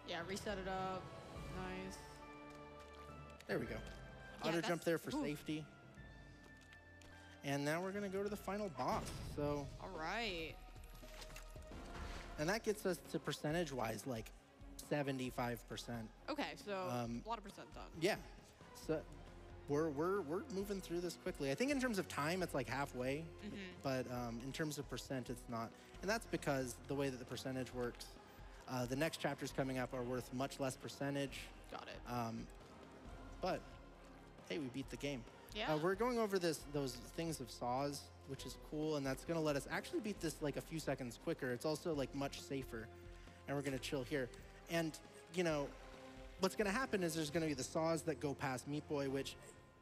Yeah, reset it up. Nice. There we go. Yeah, Auto jump that's- there for ooh. safety. And now we're gonna go to the final boss. So, All right. and that gets us to percentage-wise, like 75%. Okay, so Um, a lot of percent done. Yeah. So we're moving through this quickly. I think in terms of time, it's like halfway, but in terms of percent, it's not. And that's because the way that the percentage works, the next chapters coming up are worth much less percentage. Got it. But hey, we beat the game. Yeah. We're going over those things of saws, which is cool, and that's gonna let us actually beat this like a few seconds quicker. It's also like much safer, and we're gonna chill here. And you know, what's gonna happen is there's gonna be the saws that go past Meat Boy, which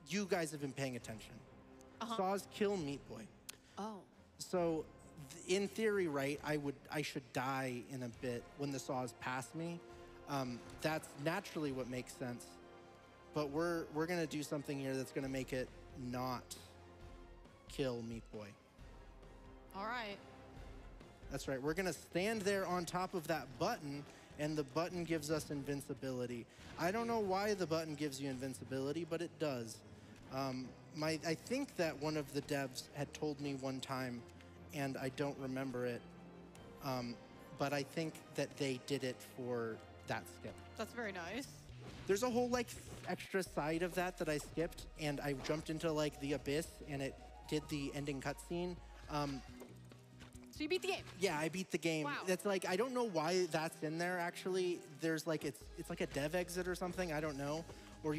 you guys have been paying attention. Saws kill Meat Boy. Oh. So in theory, right, I should die in a bit when the saws pass me. That's naturally what makes sense. But we're gonna do something here that's gonna make it not kill Meat Boy. All right. That's right. We're gonna stand there on top of that button, and the button gives us invincibility. I don't know why the button gives you invincibility, but it does. I think that one of the devs had told me one time, and I don't remember it, but I think that they did it for that skip. That's very nice. There's a whole like extra side of that I skipped, and I jumped into like the abyss, and it did the ending cutscene. So So you beat the game. Yeah, I beat the game. Wow. That's like, I don't know why that's in there actually. There's like, it's like a dev exit or something, I don't know. Or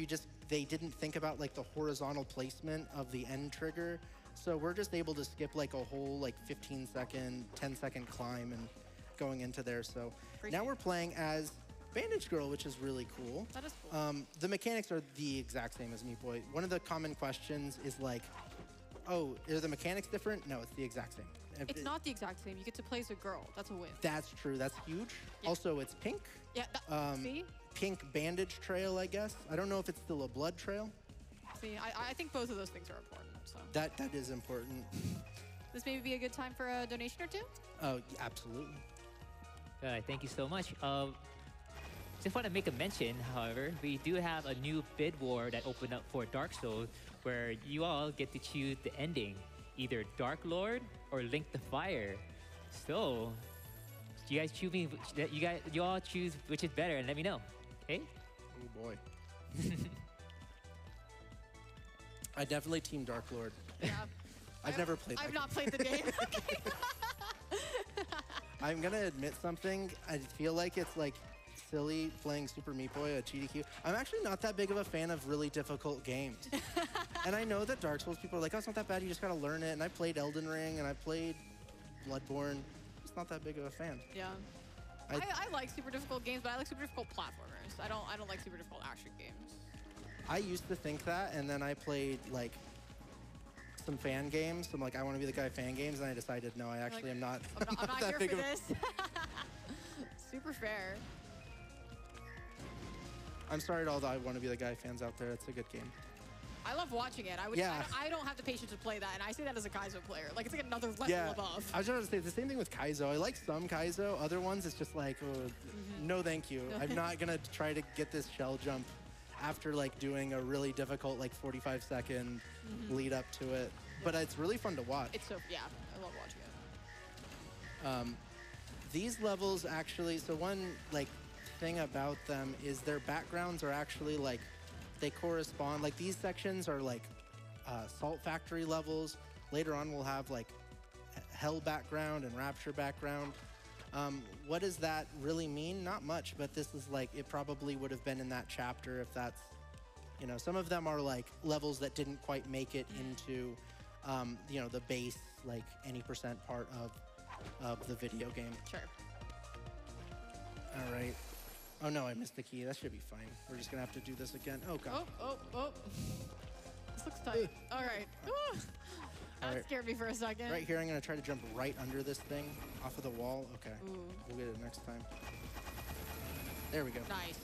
they didn't think about like the horizontal placement of the end trigger. So we're just able to skip like a whole like 15-second, 10-second climb and going into there. So now we're playing as Bandage Girl, which is really cool. That is cool. The mechanics are the exact same as Meat Boy. One of the common questions is like, oh, are the mechanics different? No, it's the exact same. It's not the exact same. You get to play as a girl. That's a win. That's true. That's huge. Yeah. Also, it's pink. Yeah. See? Pink bandage trail, I guess. I don't know if it's still a blood trail. See, I think both of those things are important. So That is important. this may be a good time for a donation or two. Oh, absolutely. Thank you so much. Just want to make a mention, however, we do have a new bid war that opened up for Dark Souls, where you all get to choose the ending, either Dark Lord or Link the Fire. So, you guys choose me. You all choose which is better, and let me know. Okay? Oh boy. I definitely team Dark Lord. Yeah. I've never played that I've game. not played the game. I'm gonna admit something. I feel like it's like silly playing Super Meat Boy, a GDQ. I'm actually not that big of a fan of really difficult games. And I know that Dark Souls people are like, oh, it's not that bad, you just gotta learn it. And I played Elden Ring and I played Bloodborne. It's not that big of a fan. Yeah. I like super difficult games, but I like super difficult platformers. I don't like super difficult action games. I used to think that, and then I played like some fan games. I'm like, I want to be the guy fan games, and I decided, no, I actually am not. I'm not that here big for of a- this. Super fair. I'm sorry to all the I want to be the guy fans out there. It's a good game. I love watching it. Yeah. I don't have the patience to play that, and I say that as a Kaizo player. Like, it's like another level Yeah, above. I was trying to say the same thing with Kaizo. I like some Kaizo. Other ones, it's just like, oh, no, thank you. I'm not gonna try to get this shell jump after like doing a really difficult like 45-second lead up to it. But it's really fun to watch. It's so, yeah, I love watching it. These levels actually, so one like thing about them is their backgrounds are actually like, they correspond, like these sections are like Salt Factory levels. Later on we'll have like Hell background and Rapture background. What does that really mean? Not much, but this is like, it probably would have been in that chapter if that's, you know, some of them are like levels that didn't quite make it into, you know, the base, like any percent part of the video game. Sure. All right. Oh no, I missed the key. That should be fine. We're just gonna have to do this again. Oh god. Oh. This looks tight. All right. Ooh. That All right. scared me for a second. Right here, I'm gonna try to jump right under this thing off of the wall. Okay. Ooh. We'll get it next time. There we go. Nice.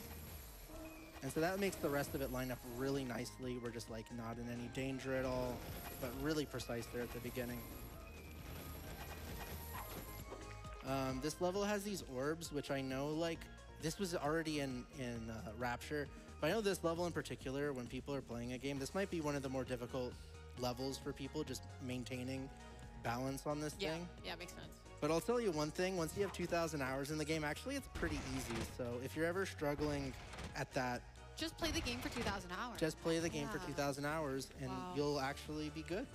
And so that makes the rest of it line up really nicely. We're just like not in any danger at all, but really precise there at the beginning. This level has these orbs, which I know like this was already in Rapture, but I know this level in particular, when people are playing a game, this might be one of the more difficult levels for people, just maintaining balance on this Yeah. thing. Yeah, makes sense. But I'll tell you one thing, once you have 2,000 hours in the game, actually it's pretty easy. So if you're ever struggling at that, Just play the game for 2,000 hours. just play the game for Yeah. 2,000 hours and Wow. you'll actually be good.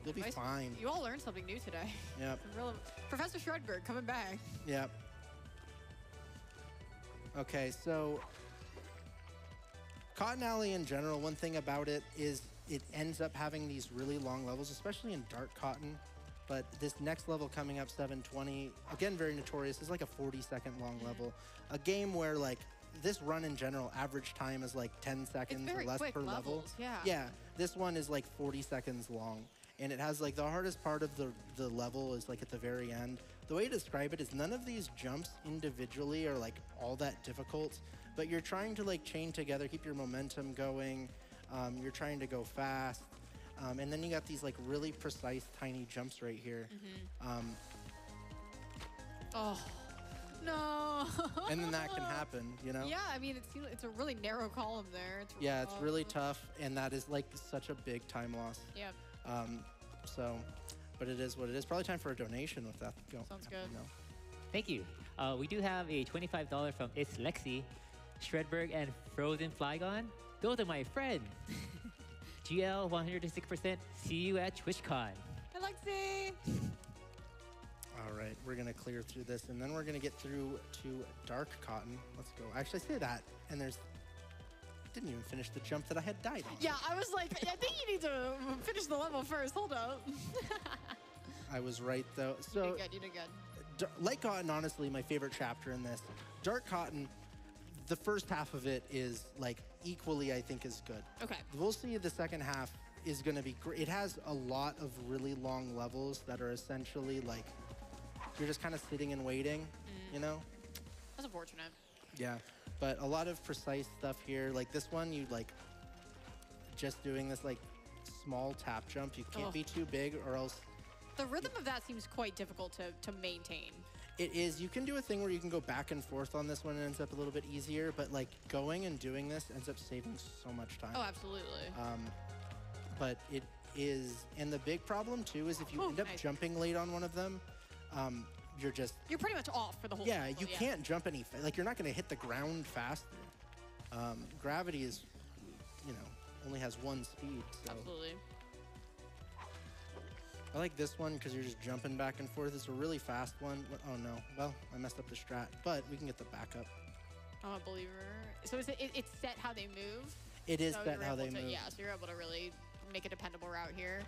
You'll be Nice. fine. You all learned something new today. Yep, Professor Shredberg coming back. yep. Okay, so Cotton Alley in general, one thing about it is it ends up having these really long levels, especially in Dark Cotton. But this next level coming up, 720, again, very notorious. It's like a 40-second long level. A game where like this run in general, average time is like 10 seconds or very less quick per level. levels, yeah. Yeah, this one is like 40 seconds long. And it has like the hardest part of the level is like at the very end. The way to describe it is none of these jumps individually are like all that difficult, but you're trying to like chain together, keep your momentum going. You're trying to go fast. And then you got these like really precise tiny jumps right here. Oh, no. And then that can happen, you know? Yeah, I mean, it's a really narrow column there. Yeah, it's really tough. And that is like such a big time loss. Yeah. But it is what it is. Probably time for a donation with that going. Sounds good. No. Thank you. We do have a $25 from It's Lexi, Shredberg, and Frozen Flygon. Those are my friends. GL 106%. See you at TwitchCon. Hey, Lexi. All right, we're gonna clear through this, and then we're gonna get through to Dark Cotton. Let's go. Actually, I say that, and there's... Didn't even finish the jump that I had died on. Yeah, I was like, I think you need to finish the level first. Hold up. I was right, though. You So, did good. You did good. Light Cotton, honestly, my favorite chapter in this. Dark Cotton, the first half of it is, like, equally, I think, is good. Okay. We'll see the second half is going to be great. It has a lot of really long levels that are essentially, like, you're just kind of sitting and waiting, you know? That's unfortunate. Yeah, but a lot of precise stuff here. Like this one, you like just doing this like small tap jump. You can't Oh. be too big or else The rhythm of that seems quite difficult to maintain. it is. You can do a thing where you can go back and forth on this one and it ends up a little bit easier, but like going and doing this ends up saving so much time. Oh, absolutely. But it is, and the big problem too is if you Oh, end up nice. jumping late on one of them, you're just, You're pretty much off for the whole yeah, level, you can't jump any, like you're not gonna hit the ground faster. Gravity is, you know, only has one speed, so. Absolutely. I like this one because you're just jumping back and forth. It's a really fast one. Oh no, well, I messed up the strat, but we can get the backup. I'm a believer. So is it's set how they move? It is So set you're how able they to, move. Yeah, so you're able to really make a dependable route here.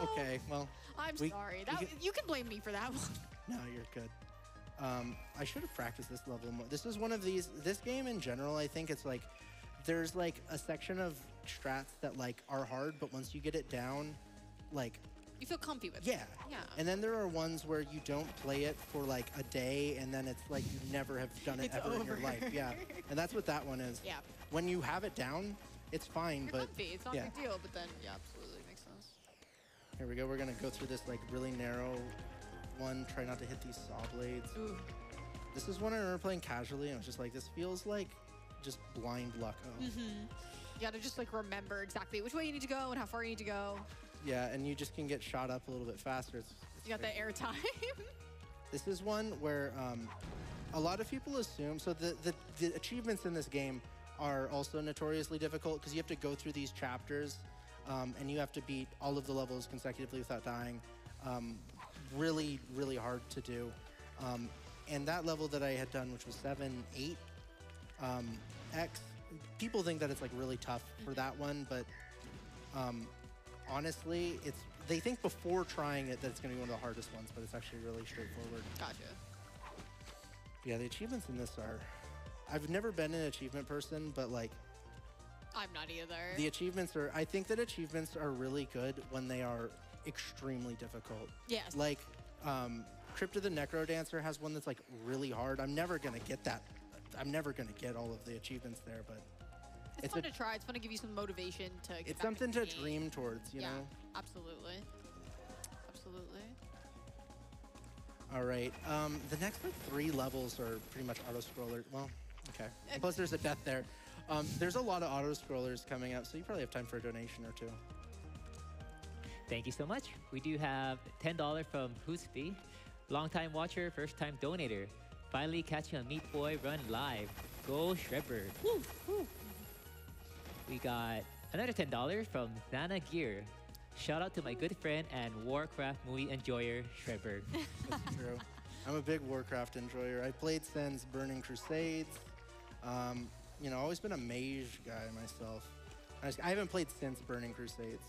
Okay, well, I'm We- sorry. we You can blame me for that one. no, you're good. I should have practiced this level more. This is one of these, this game in general, I think it's like, there's like a section of strats that like are hard, but once you get it down, like, You feel comfy with yeah. it. Yeah. And then there are ones where you don't play it for like a day and then it's like you never have done it It's ever in your over. life. Yeah. And that's what that one is. Yeah. When you have it down, it's fine, You're but comfy. It's not yeah. a big deal, but then, yeah, absolutely makes sense. Here we go. We're gonna go through this like really narrow one. Try not to hit these saw blades. Ooh. This is one I remember playing casually, and I was just like, this feels like just blind luck. Oh. You gotta just like remember exactly which way you need to go and how far you need to go. Yeah, and you just can get shot up a little bit faster. It's You got great. that air time. This is one where a lot of people assume, so the achievements in this game are also notoriously difficult because you have to go through these chapters and you have to beat all of the levels consecutively without dying. Really, really hard to do. And that level that I had done, which was 7, 8, X, people think that it's like really tough for that one, but honestly, they think before trying it that it's going to be one of the hardest ones, but it's actually really straightforward. Gotcha. Yeah, the achievements in this are... I've never been an achievement person, but like I'm not either. the achievements are... I think that achievements are really good when they are extremely difficult. Yes. Like, Crypt of the Necrodancer has one that's like really hard. I'm never going to get that. I'm never going to get all of the achievements there, but it's it's fun a- to try. It's fun to give you some motivation to get it's back something into to the game. dream towards, you Yeah, know? absolutely. Absolutely. All right. The next like 3 levels are pretty much auto-scrollers. Well, okay. Plus there's a death there. There's a lot of auto-scrollers coming up, so you probably have time for a donation or two. Thank you so much. We do have $10 from Hoosby. Long-time watcher, first-time donator. Finally catching a Meat Boy run live. Go Shredbird. Woo, woo. We got another $10 from Nana Gear. Shout out to my good friend and Warcraft movie enjoyer, Shredbird. That's true. I'm a big Warcraft enjoyer. I played since Burning Crusades. You know, always been a mage guy myself. I haven't played since Burning Crusades,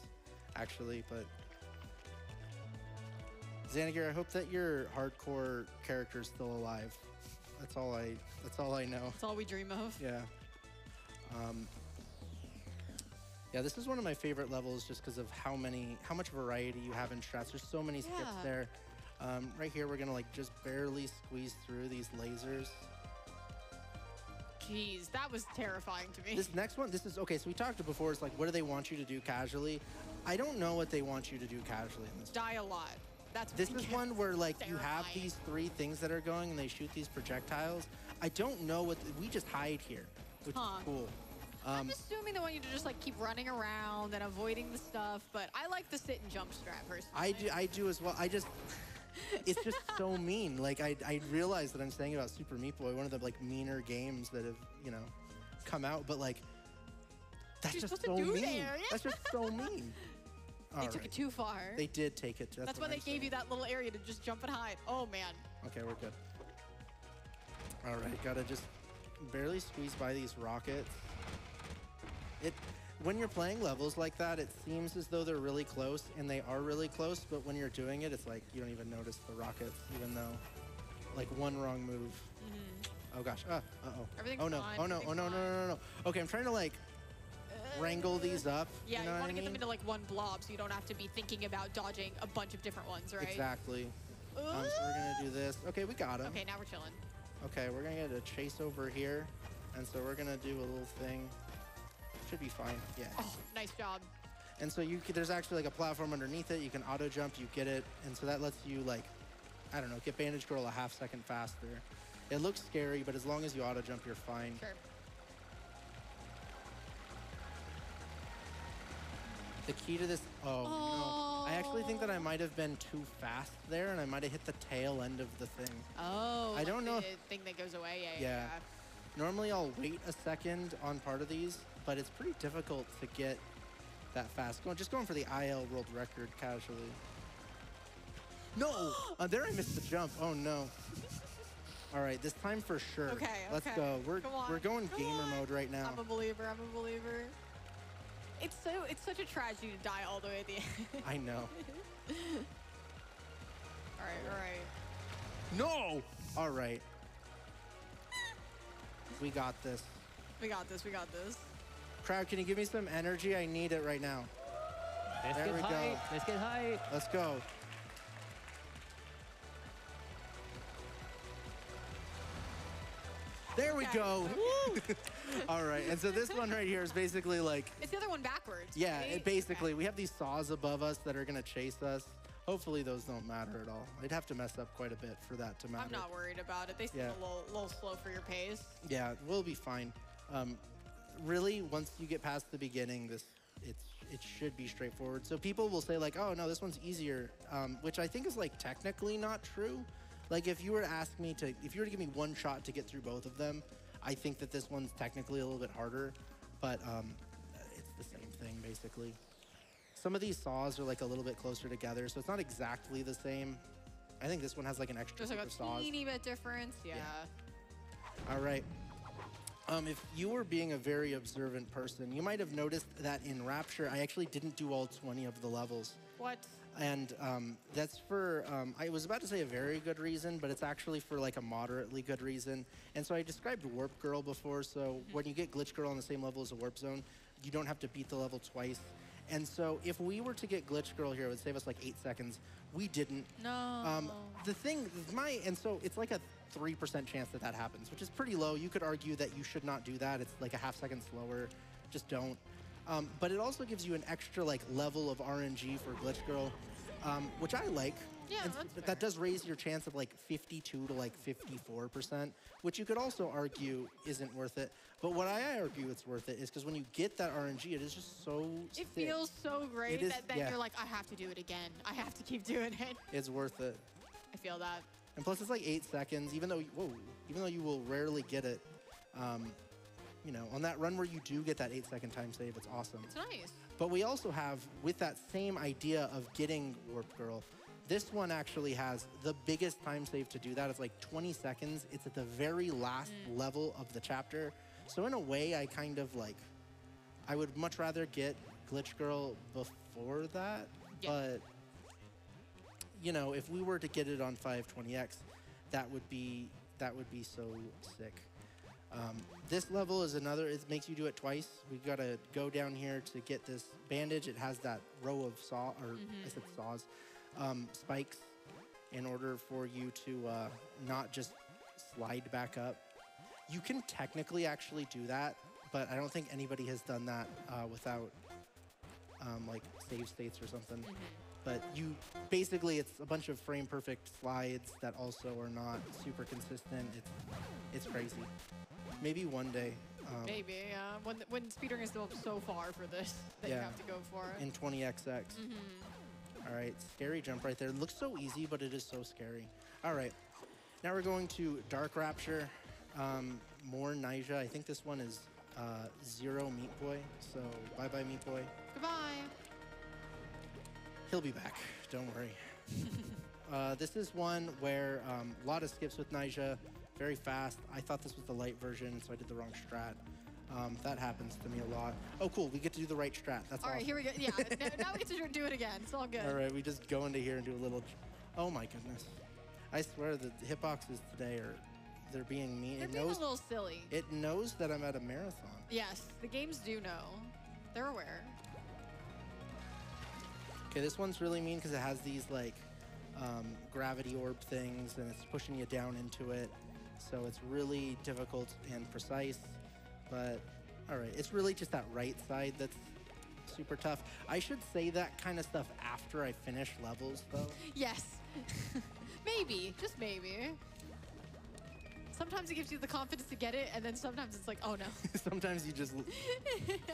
actually, but... Xanagir, I hope that your hardcore character's still alive. That's all I know. That's all we dream of. Yeah. Yeah, this is one of my favorite levels just because of how much variety you have in strats. There's so many skips Yeah. there. Right here, we're gonna like just barely squeeze through these lasers. Jeez, that was terrifying to me. This next one, this is, okay, so we talked before, it's like, what do they want you to do casually? I don't know what they want you to do casually in this. Die a lot. That's what This we is get. one where like you have Terrifying. these 3 things that are going and they shoot these projectiles. I don't know what, we just hide here, which Huh. is cool. I'm assuming they want you to just like keep running around and avoiding the stuff, but I like the sit and jump strat personally. I do as well. It's just so mean. Like I realize that I'm saying about Super Meat Boy, one of the like meaner games that have, you know, come out, but like that's You're just supposed so to do mean. there, yeah. That's just so mean. They All took right. it too far. They did take it. That's why what they I'm gave you saying. that little area to just jump and hide. Oh, man. Okay, we're good. All right, gotta just barely squeeze by these rockets. When you're playing levels like that, it seems as though they're really close, and they are really close, but when you're doing it, it's like you don't even notice the rockets, even though, like, one wrong move. Oh, gosh. Uh-oh. Everything's Oh, no. fine, Oh, no. Oh, no, no, no, no, no. Okay, I'm trying to, like, wrangle these up. Yeah, you you know want what to I get them mean? into, like, one blob so you don't have to be thinking about dodging a bunch of different ones, right? Exactly. So we're going to do this. Okay, we got him. Okay, now we're chilling. Okay, we're going to get a chase over here, and so we're going to do a little thing. Should be fine. Yeah. Oh, nice job. And so there's actually like a platform underneath it. You can auto jump, you get it. And so that lets you, like, I don't know, get Bandage Girl a half-second faster. It looks scary, but as long as you auto jump, you're fine. Sure. The key to this, oh no. I actually think that I might have been too fast there, and I might have hit the tail end of the thing. Oh, I don't know the thing that goes away. Yeah. Normally I'll wait a second on part of these, but it's pretty difficult to get that fast. Just going for the IL world record casually. No! There I missed the jump. Oh no. All right, this time for sure. Okay, Let's okay. go. Come on, We're going come gamer on. mode right now. I'm a believer. I'm a believer. It's such a tragedy to die all the way at the end. I know. All right. No! All right. We got this. We got this. We got this. Crowd, can you give me some energy? I need it right now. Let's There get we go. hype. Let's get hype. Let's go. There we Okay. go. All right, and so this one right here is basically like, It's the other one backwards. yeah, right? basically Okay. we have these saws above us that are gonna chase us. Hopefully those don't matter at all. I'd have to mess up quite a bit for that to matter. I'm not worried about it. They seem Yeah. a little slow for your pace. Yeah, we'll be fine. Really, once you get past the beginning, it should be straightforward. So people will say like, oh no, this one's easier, which I think is like technically not true. Like if you were to give me one shot to get through both of them, I think that this one's technically a little bit harder, but it's the same thing basically. Some of these saws are like a little bit closer together, so it's not exactly the same. I think this one has like an extra There's like super a saws. teeny bit difference. Yeah. All right. If you were being a very observant person, you might have noticed that in Rapture, I actually didn't do all 20 of the levels. What? And that's for, I was about to say a very good reason, but it's actually for like a moderately good reason. And so I described Warp Girl before. So when you get Glitch Girl on the same level as a Warp Zone, you don't have to beat the level twice. And so if we were to get Glitch Girl here, it would save us like 8 seconds. We didn't. No. The thing, and so it's like a 3% chance that that happens, which is pretty low. You could argue that you should not do that. It's like a half-second slower. Just don't. But it also gives you an extra like level of RNG for Glitch Girl, which I like. Yeah, And that's fair. that does raise your chance of like 52 to like 54%, which you could also argue isn't worth it. But what I argue it's worth it is because when you get that RNG, it is just so It sick. feels so great It is- that yeah. you're like, I have to do it again. I have to keep doing it. It's worth it. I feel that. And plus, it's like 8 seconds, even though you will rarely get it. You know, on that run where you do get that 8-second time save, it's awesome. It's nice. But we also have, with that same idea of getting Warp Girl, this one actually has the biggest time save to do that. It's like 20 seconds. It's at the very last level of the chapter. So in a way, I kind of like, I would much rather get Glitch Girl before that. Yeah. But, you know, if we were to get it on 520X, that would be so sick. This level is another, it makes you do it twice. We gotta go down here to get this bandage. It has that row of I said saws, spikes in order for you to not just slide back up. You can technically actually do that, but I don't think anybody has done that without like save states or something. But basically it's a bunch of frame perfect slides that also are not super consistent. It's crazy. Maybe one day. Maybe, when speedrun is still so far for this that you Yeah. have to go for it. In 20XX. All right, scary jump right there. It looks so easy, but it is so scary. All right, now we're going to Dark Rapture. More Nyjah. I think this one is 0 Meat Boy. So bye-bye Meat Boy. Goodbye. He'll be back. Don't worry. This is one where a lot of skips with Nyjah, very fast. I thought this was the light version, so I did the wrong strat. That happens to me a lot. Oh, cool. We get to do the right strat. That's All right, awesome. here we go. Yeah, now we get to do it again. It's all good. All right, we just go into here and do a little... Oh, my goodness. I swear the hitboxes today they're being mean. They're being a little silly. It knows that I'm at a marathon. Yes, the games do know. They're aware. Okay, this one's really mean because it has these like gravity orb things and it's pushing you down into it. So it's really difficult and precise, but all right. It's really just that right side that's super tough. I should say that kind of stuff after I finish levels though. Yes. Maybe, just maybe. Sometimes it gives you the confidence to get it, and then sometimes it's like, oh no. Sometimes you just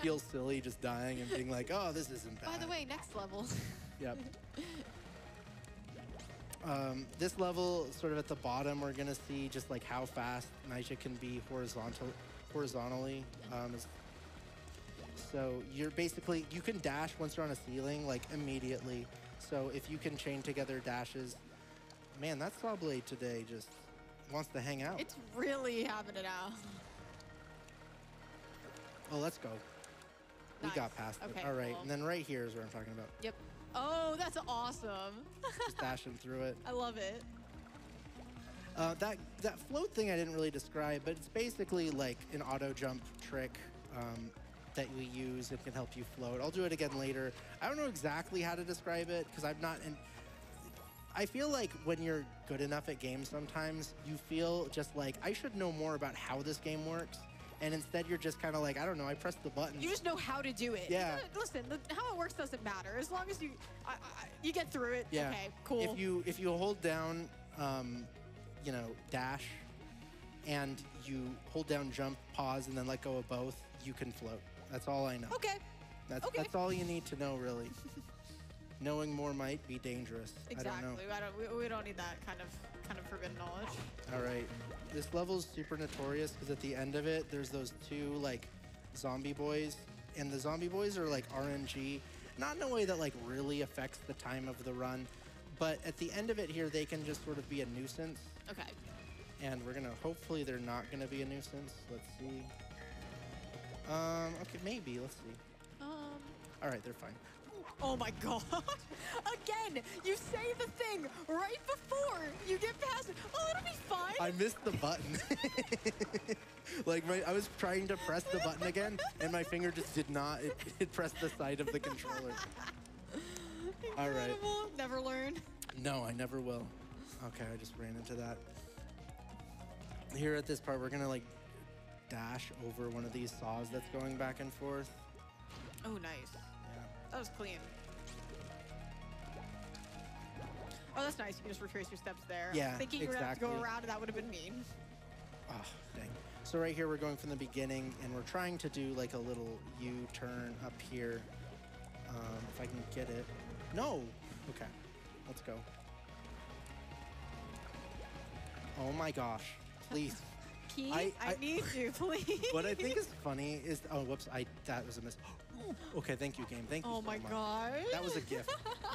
feel silly just dying and being like, oh, this isn't bad. By the way, next level. Yep. This level, sort of at the bottom, we're gonna see just like how fast Nyjah can be horizontally. So you're basically, you can dash once you're on a ceiling, like immediately. So if you can chain together dashes, man, that Saw Blade today just wants to hang out. It's really having it out. Oh, let's go. We Nice. got past Okay, it. All right, cool. and then right here is what I'm talking about. Yep. Oh, that's awesome. Just dashing through it. I love it. That float thing I didn't really describe, but it's basically like an auto jump trick that we use. It can help you float. I'll do it again later. I don't know exactly how to describe it because I'm not in. I feel like when you're good enough at games sometimes, you feel just like, I should know more about how this game works. And instead you're just kind of like, I don't know, I pressed the button. You just know how to do it. Yeah. Listen, how it works doesn't matter. As long as you you get through it. Yeah. Okay, cool. If you hold down, you know, dash, and you hold down jump, pause, and then let go of both, you can float. That's all I know. Okay. That's all you need to know, really. Knowing more might be dangerous. Exactly. I don't know. We don't need that kind of forbidden knowledge. All right. This level's super notorious because at the end of it, there's those two like zombie boys, and the zombie boys are like RNG, not in a way that like really affects the time of the run, but at the end of it here, they can just sort of be a nuisance. Okay. And we're gonna, hopefully they're not gonna be a nuisance. Let's see. Okay, maybe, let's see. All right, they're fine. Oh my god. Again, you say the thing right before you get past it. Oh, it'll be fine. I missed the button. Like I was trying to press the button again, and my finger just did not. It pressed the side of the controller. All right. Incredible. Never learn. No, I never will. Okay, I just ran into that. Here at this part, we're gonna like dash over one of these saws that's going back and forth. Oh, nice. Yeah. That was clean. Oh, that's nice. You can just retrace your steps there. Yeah, Thinking you were going to have to go exactly. around, and that would have been mean. Oh, dang. So right here, we're going from the beginning, and we're trying to do like a little U-turn up here. If I can get it. No! Okay, let's go. Oh my gosh, please. Key, I I need you, please. What I think is funny is, oh, whoops, that was a miss. Okay, thank you, game. Thank you Oh so my much. god. That was a gift.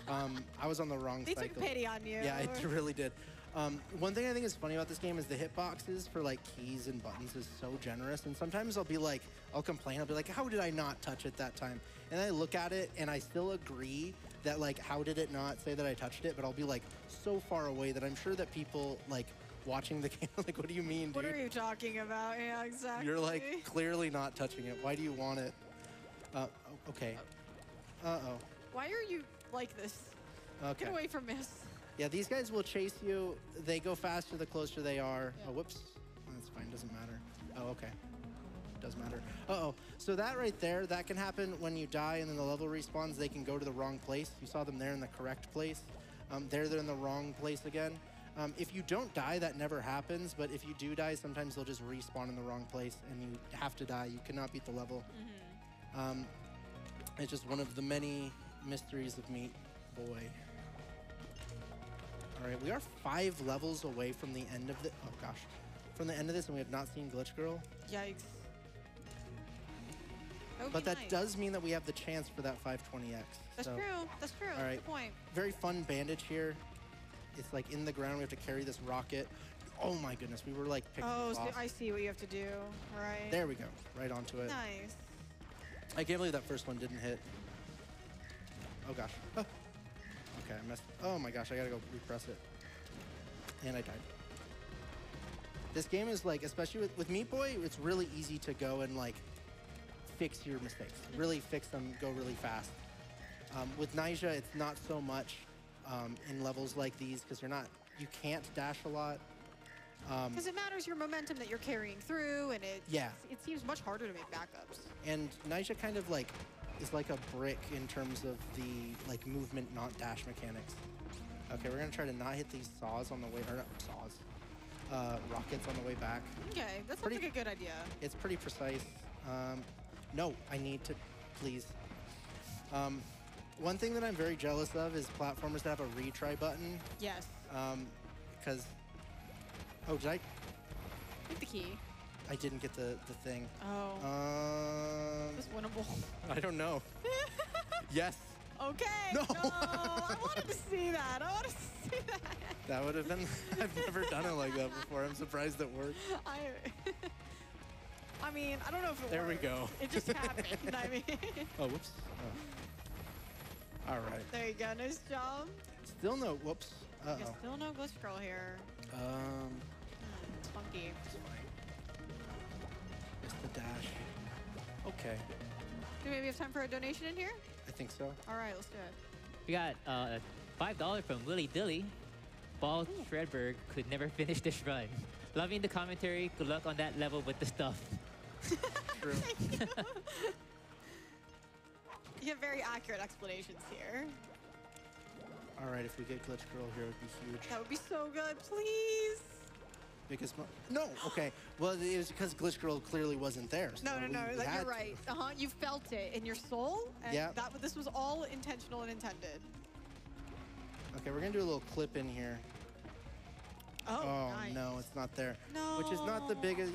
I was on the wrong They cycle. took pity on you. Yeah, it really did. One thing I think is funny about this game is the hitboxes for like keys and buttons is so generous. And sometimes I'll be like, I'll complain. I'll be like, how did I not touch it that time? And I look at it and I still agree that like, how did it not say that I touched it? But I'll be like so far away that I'm sure that people like watching the game, like, what do you mean, dude? What are you talking about? Yeah, exactly. You're like clearly not touching it. Why do you want it? Okay. Uh-oh. Why are you like this? Okay. Get away from Miss. Yeah, these guys will chase you. They go faster the closer they are. Yeah. Oh, whoops. That's fine. Doesn't matter. Oh, okay. Does matter. Uh-oh. So that right there, that can happen when you die and then the level respawns. They can go to the wrong place. You saw them there in the correct place. They're in the wrong place again. If you don't die, that never happens. But if you do die, sometimes they'll just respawn in the wrong place and you have to die. You cannot beat the level. It's just one of the many mysteries of Meat Boy. All right, we are 5 levels away from the end of the, oh gosh, from the end of this, and we have not seen Glitch Girl. Yikes. would But be that nice. does mean that we have the chance for that 520X. That's so, true. That's true. All That's right. the point. Very fun bandage here. It's like in the ground. We have to carry this rocket. Oh my goodness, we were like picking Oh, this so off. I see what you have to do. Right. There we go, right onto it. Nice. I can't believe that first one didn't hit. Oh gosh. Oh. Okay, I messed. Oh my gosh, I gotta go repress it. And I died. This game is like, especially with Meat Boy, it's really easy to go and like fix your mistakes. Really fix them, go really fast. With Nyjah, it's not so much in levels like these because you can't dash a lot. Because it matters your momentum that you're carrying through, and Yeah. it seems much harder to make backups. And Nyjah kind of like is like a brick in terms of the like movement, not dash mechanics. Okay, we're gonna try to not hit these saws on the way, or not saws, rockets on the way back. Okay, that sounds Pretty- like a good idea. It's pretty precise. No, I need to, please. One thing that I'm very jealous of is platformers that have a retry button, Yes. because, oh, did Hit the key. I didn't get the thing. Oh. It's winnable. I don't know. Yes, Okay. No. I wanted to see that. I wanted to see that. that would have been, I've never done it like that before. I'm surprised it worked. I mean, I don't know if it There we worked. go. It just happened. I mean, Oh, woops. Oh. All right. there you go. Nice job. Still no, whoops. There's Uh-oh. still no glitch girl here. It's funky. Missed the dash. Okay, Do we maybe have time for a donation in here? I think so. All right, let's do it. We got $5 from Willie Dilly. Ball Shredberg could never finish this run. Loving the commentary. Good luck on that level with the stuff. True. You have very accurate explanations here. All right, if we get Glitch Girl here, it would be huge. That would be so good. Please. Because no, okay. Well, it was because Glitch Girl clearly wasn't there. So No. we Like, had you're to. right. You felt it in your soul. And Yeah. This was all intentional and intended. Okay, we're gonna do a little clip in here. Oh, nice. no, it's not there. No. Which is not the biggest,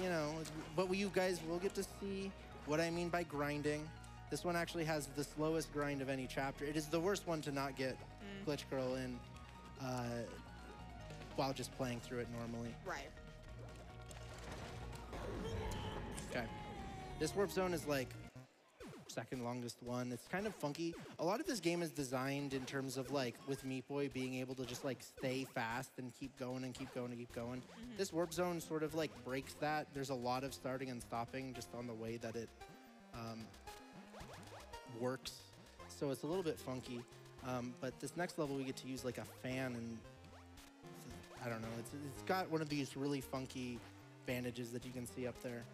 but you guys will get to see what I mean by grinding. This one actually has the slowest grind of any chapter. It is the worst one to not get Glitch Girl in while just playing through it normally. Right. Okay. This warp zone is like second longest one. It's kind of funky. A lot of this game is designed in terms of like with Meat Boy being able to just like stay fast and keep going and keep going and keep going. This warp zone sort of like breaks that. There's a lot of starting and stopping just on the way that it works. So it's a little bit funky. But this next level we get to use like a fan and I don't know. It's got one of these really funky bandages that you can see up there.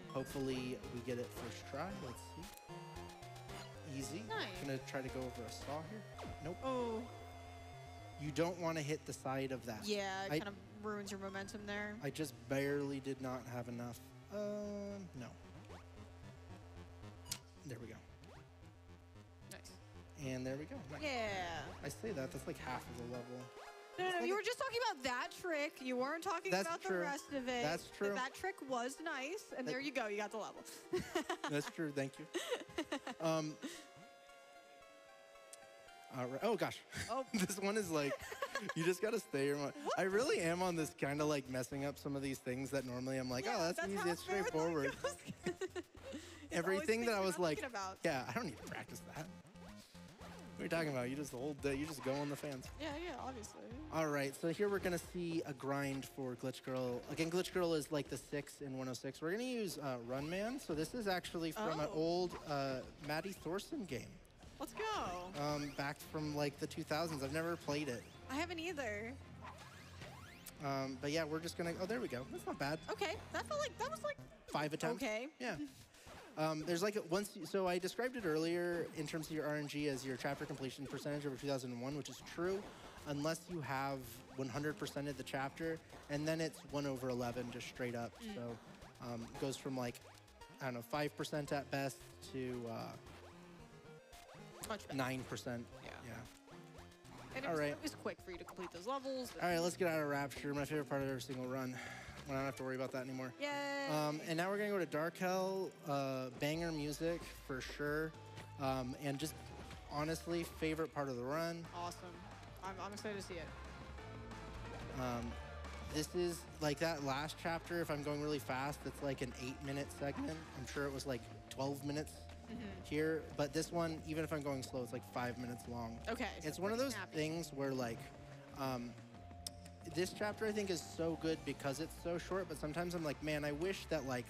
Hopefully we get it first try. Let's see. Easy. Nice. Gonna try to go over a saw here. Nope. Oh. You don't want to hit the side of that. Yeah, it I- kind of ruins your momentum there. I just barely did not have enough. No. There we go. Nice. And there we go. Nice. Yeah. I say that. That's like half of the level. No, you were just talking about that trick. You weren't talking That's about true. the rest of it. That's true. That trick was nice, and there you go. You got the level. That's true. Thank you. All right. Oh gosh. Oh. This one is like, you just gotta stay your. I really am on this kind of like messing up some of these things that normally I'm like, Yeah, oh, that's easy, how it's marathon straightforward. goes. It's Everything always that I things was you're not like, thinking about. yeah, I don't need to practice that. What are you talking about? You just the whole day, you just go on the fans. Yeah, obviously. All right, so here we're gonna see a grind for Glitch Girl. Again, Glitch Girl is like the 6 in 106. We're gonna use Run Man. So this is actually from an Oh. old Maddie Thorson game. Let's go. Back from like the 2000s. I've never played it. I haven't either. But yeah, we're just gonna, oh, there we go. That's not bad. Okay, that was like 5 attempts. okay. Yeah. There's like so I described it earlier in terms of your RNG as your chapter completion percentage over 2001, which is true, unless you have 100% of the chapter, and then it's 1 over 11 just straight up. So it goes from like, I don't know, 5% at best to Much better. 9%. Yeah. Yeah. And All right. it was quick for you to complete those levels. All right, let's get out of Rapture, my favorite part of every single run. I don't have to worry about that anymore. Yay! And now we're gonna go to Dark Hell, banger music for sure, and just honestly favorite part of the run. Awesome. I'm excited to see it. This is like that last chapter. If I'm going really fast, it's like an 8-minute segment. I'm sure it was like 12 minutes here, but this one, even if I'm going slow, it's like 5 minutes long. Okay. so It's one of pretty those snappy. things where like, this chapter I think is so good because it's so short, but sometimes I'm like, man, I wish that like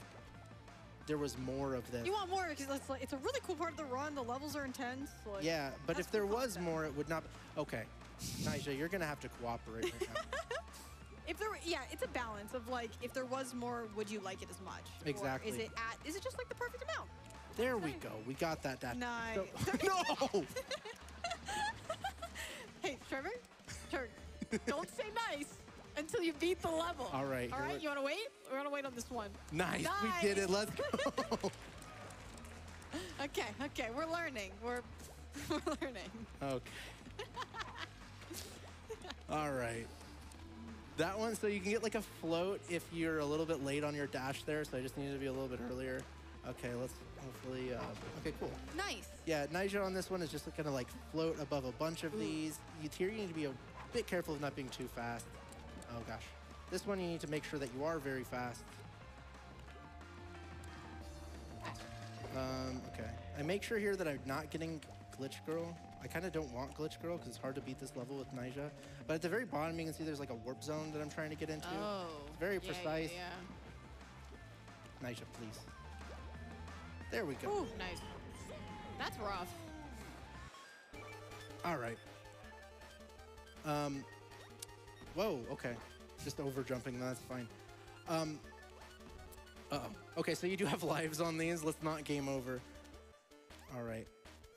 there was more of this. You want more because it's a really cool part of the run. The levels are intense. Like, Yeah, but that's if there cool was concept. more, it would not. Okay, Nyjah, you're gonna have to cooperate right now. If there, yeah, it's a balance of like, if there was more, would you like it as much? Or Exactly. is it just like the perfect amount? There we go. We got that. Nice. No. Hey, Trevor, don't say nice until you beat the level. All right, All here right. we- You want to wait? We're gonna wait on this one. Nice. We did it. Let's go. Okay. We're learning. We're learning. Okay. All right. That one, so you can get like a float if you're a little bit late on your dash there, so I just needed to be a little bit earlier. Okay, let's hopefully, okay, cool. Nice. Yeah, Nyjah on this one is just gonna like float above a bunch of these. Here you need to be a bit careful of not being too fast. Oh gosh. This one you need to make sure that you are very fast. Okay. I make sure here that I'm not getting Glitch Girl. I kind of don't want Glitch Girl because it's hard to beat this level with Nyjah. But at the very bottom, you can see there's like a warp zone that I'm trying to get into. Oh. It's very yeah, precise. Yeah. Nyjah, please. There we go. Ooh, nice. That's rough. All right. Whoa, okay. Just over jumping, that's fine. Uh-oh. Okay, so you do have lives on these. Let's not game over. All right.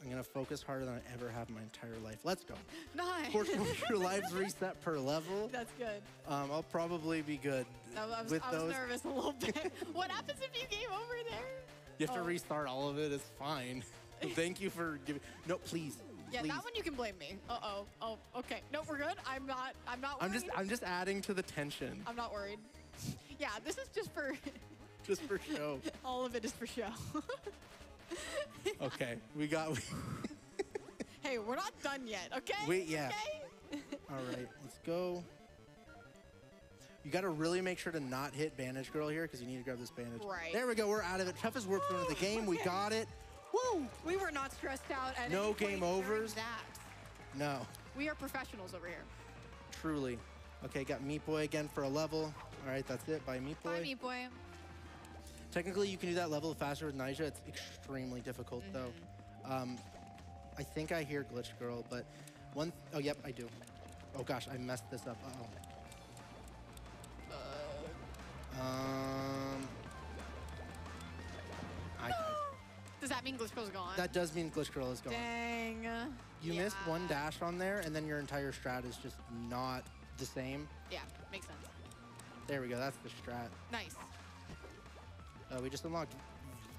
I'm gonna focus harder than I ever have in my entire life. Let's go. Nice. Fortunately, your lives reset per level. That's good. I'll probably be good I was with those. nervous a little bit. What happens if you game over there? You have to Oh. restart all of it. It's fine. Thank you for giving. No, please. Yeah, please. that one you can blame me. Uh-oh. Oh, okay. No, we're good. I'm not worried. I'm just adding to the tension, I'm not worried. Yeah, this is just for just for show. all of it is for show. Okay, we got. Hey, we're not done yet, okay? Yeah. Okay? All right, let's go. You got to really make sure to not hit Bandage Girl here because you need to grab this bandage. Right. There we go. We're out of it. Toughest warp zone of the game. We got it. Woo! We were not stressed out at No any point game during overs? that. No, We are professionals over here. truly. Okay, got Meat Boy again for a level. All right, that's it. Bye, Meat Boy. Bye, Meat Boy. Technically, you can do that level faster with Nyjah. It's extremely difficult, though. I think I hear Glitch Girl, but one... Oh, yep, I do. Oh, gosh, I messed this up. I Does that mean Glitch Girl's gone? That does mean Glitch Girl is gone. Dang. You missed one dash on there, and then your entire strat is just not the same. Yeah, makes sense. There we go. That's the strat. Nice. We just unlocked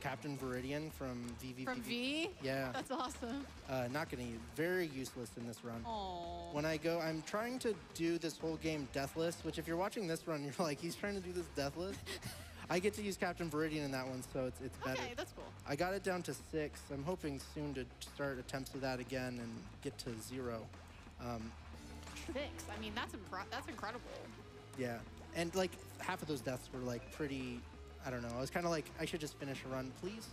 Captain Viridian from VV. From V? Yeah. That's awesome. Not gonna use. Very useless in this run. Oh. When I go, I'm trying to do this whole game deathless, which if you're watching this run, you're like, he's trying to do this deathless. I get to use Captain Viridian in that one, so it's better. Okay, that's cool. I got it down to 6. I'm hoping soon to start attempts of that again and get to 0. 6. I mean, that's incredible. Yeah, and like half of those deaths were like pretty, I don't know. I was kind of like, I should just finish a run, please.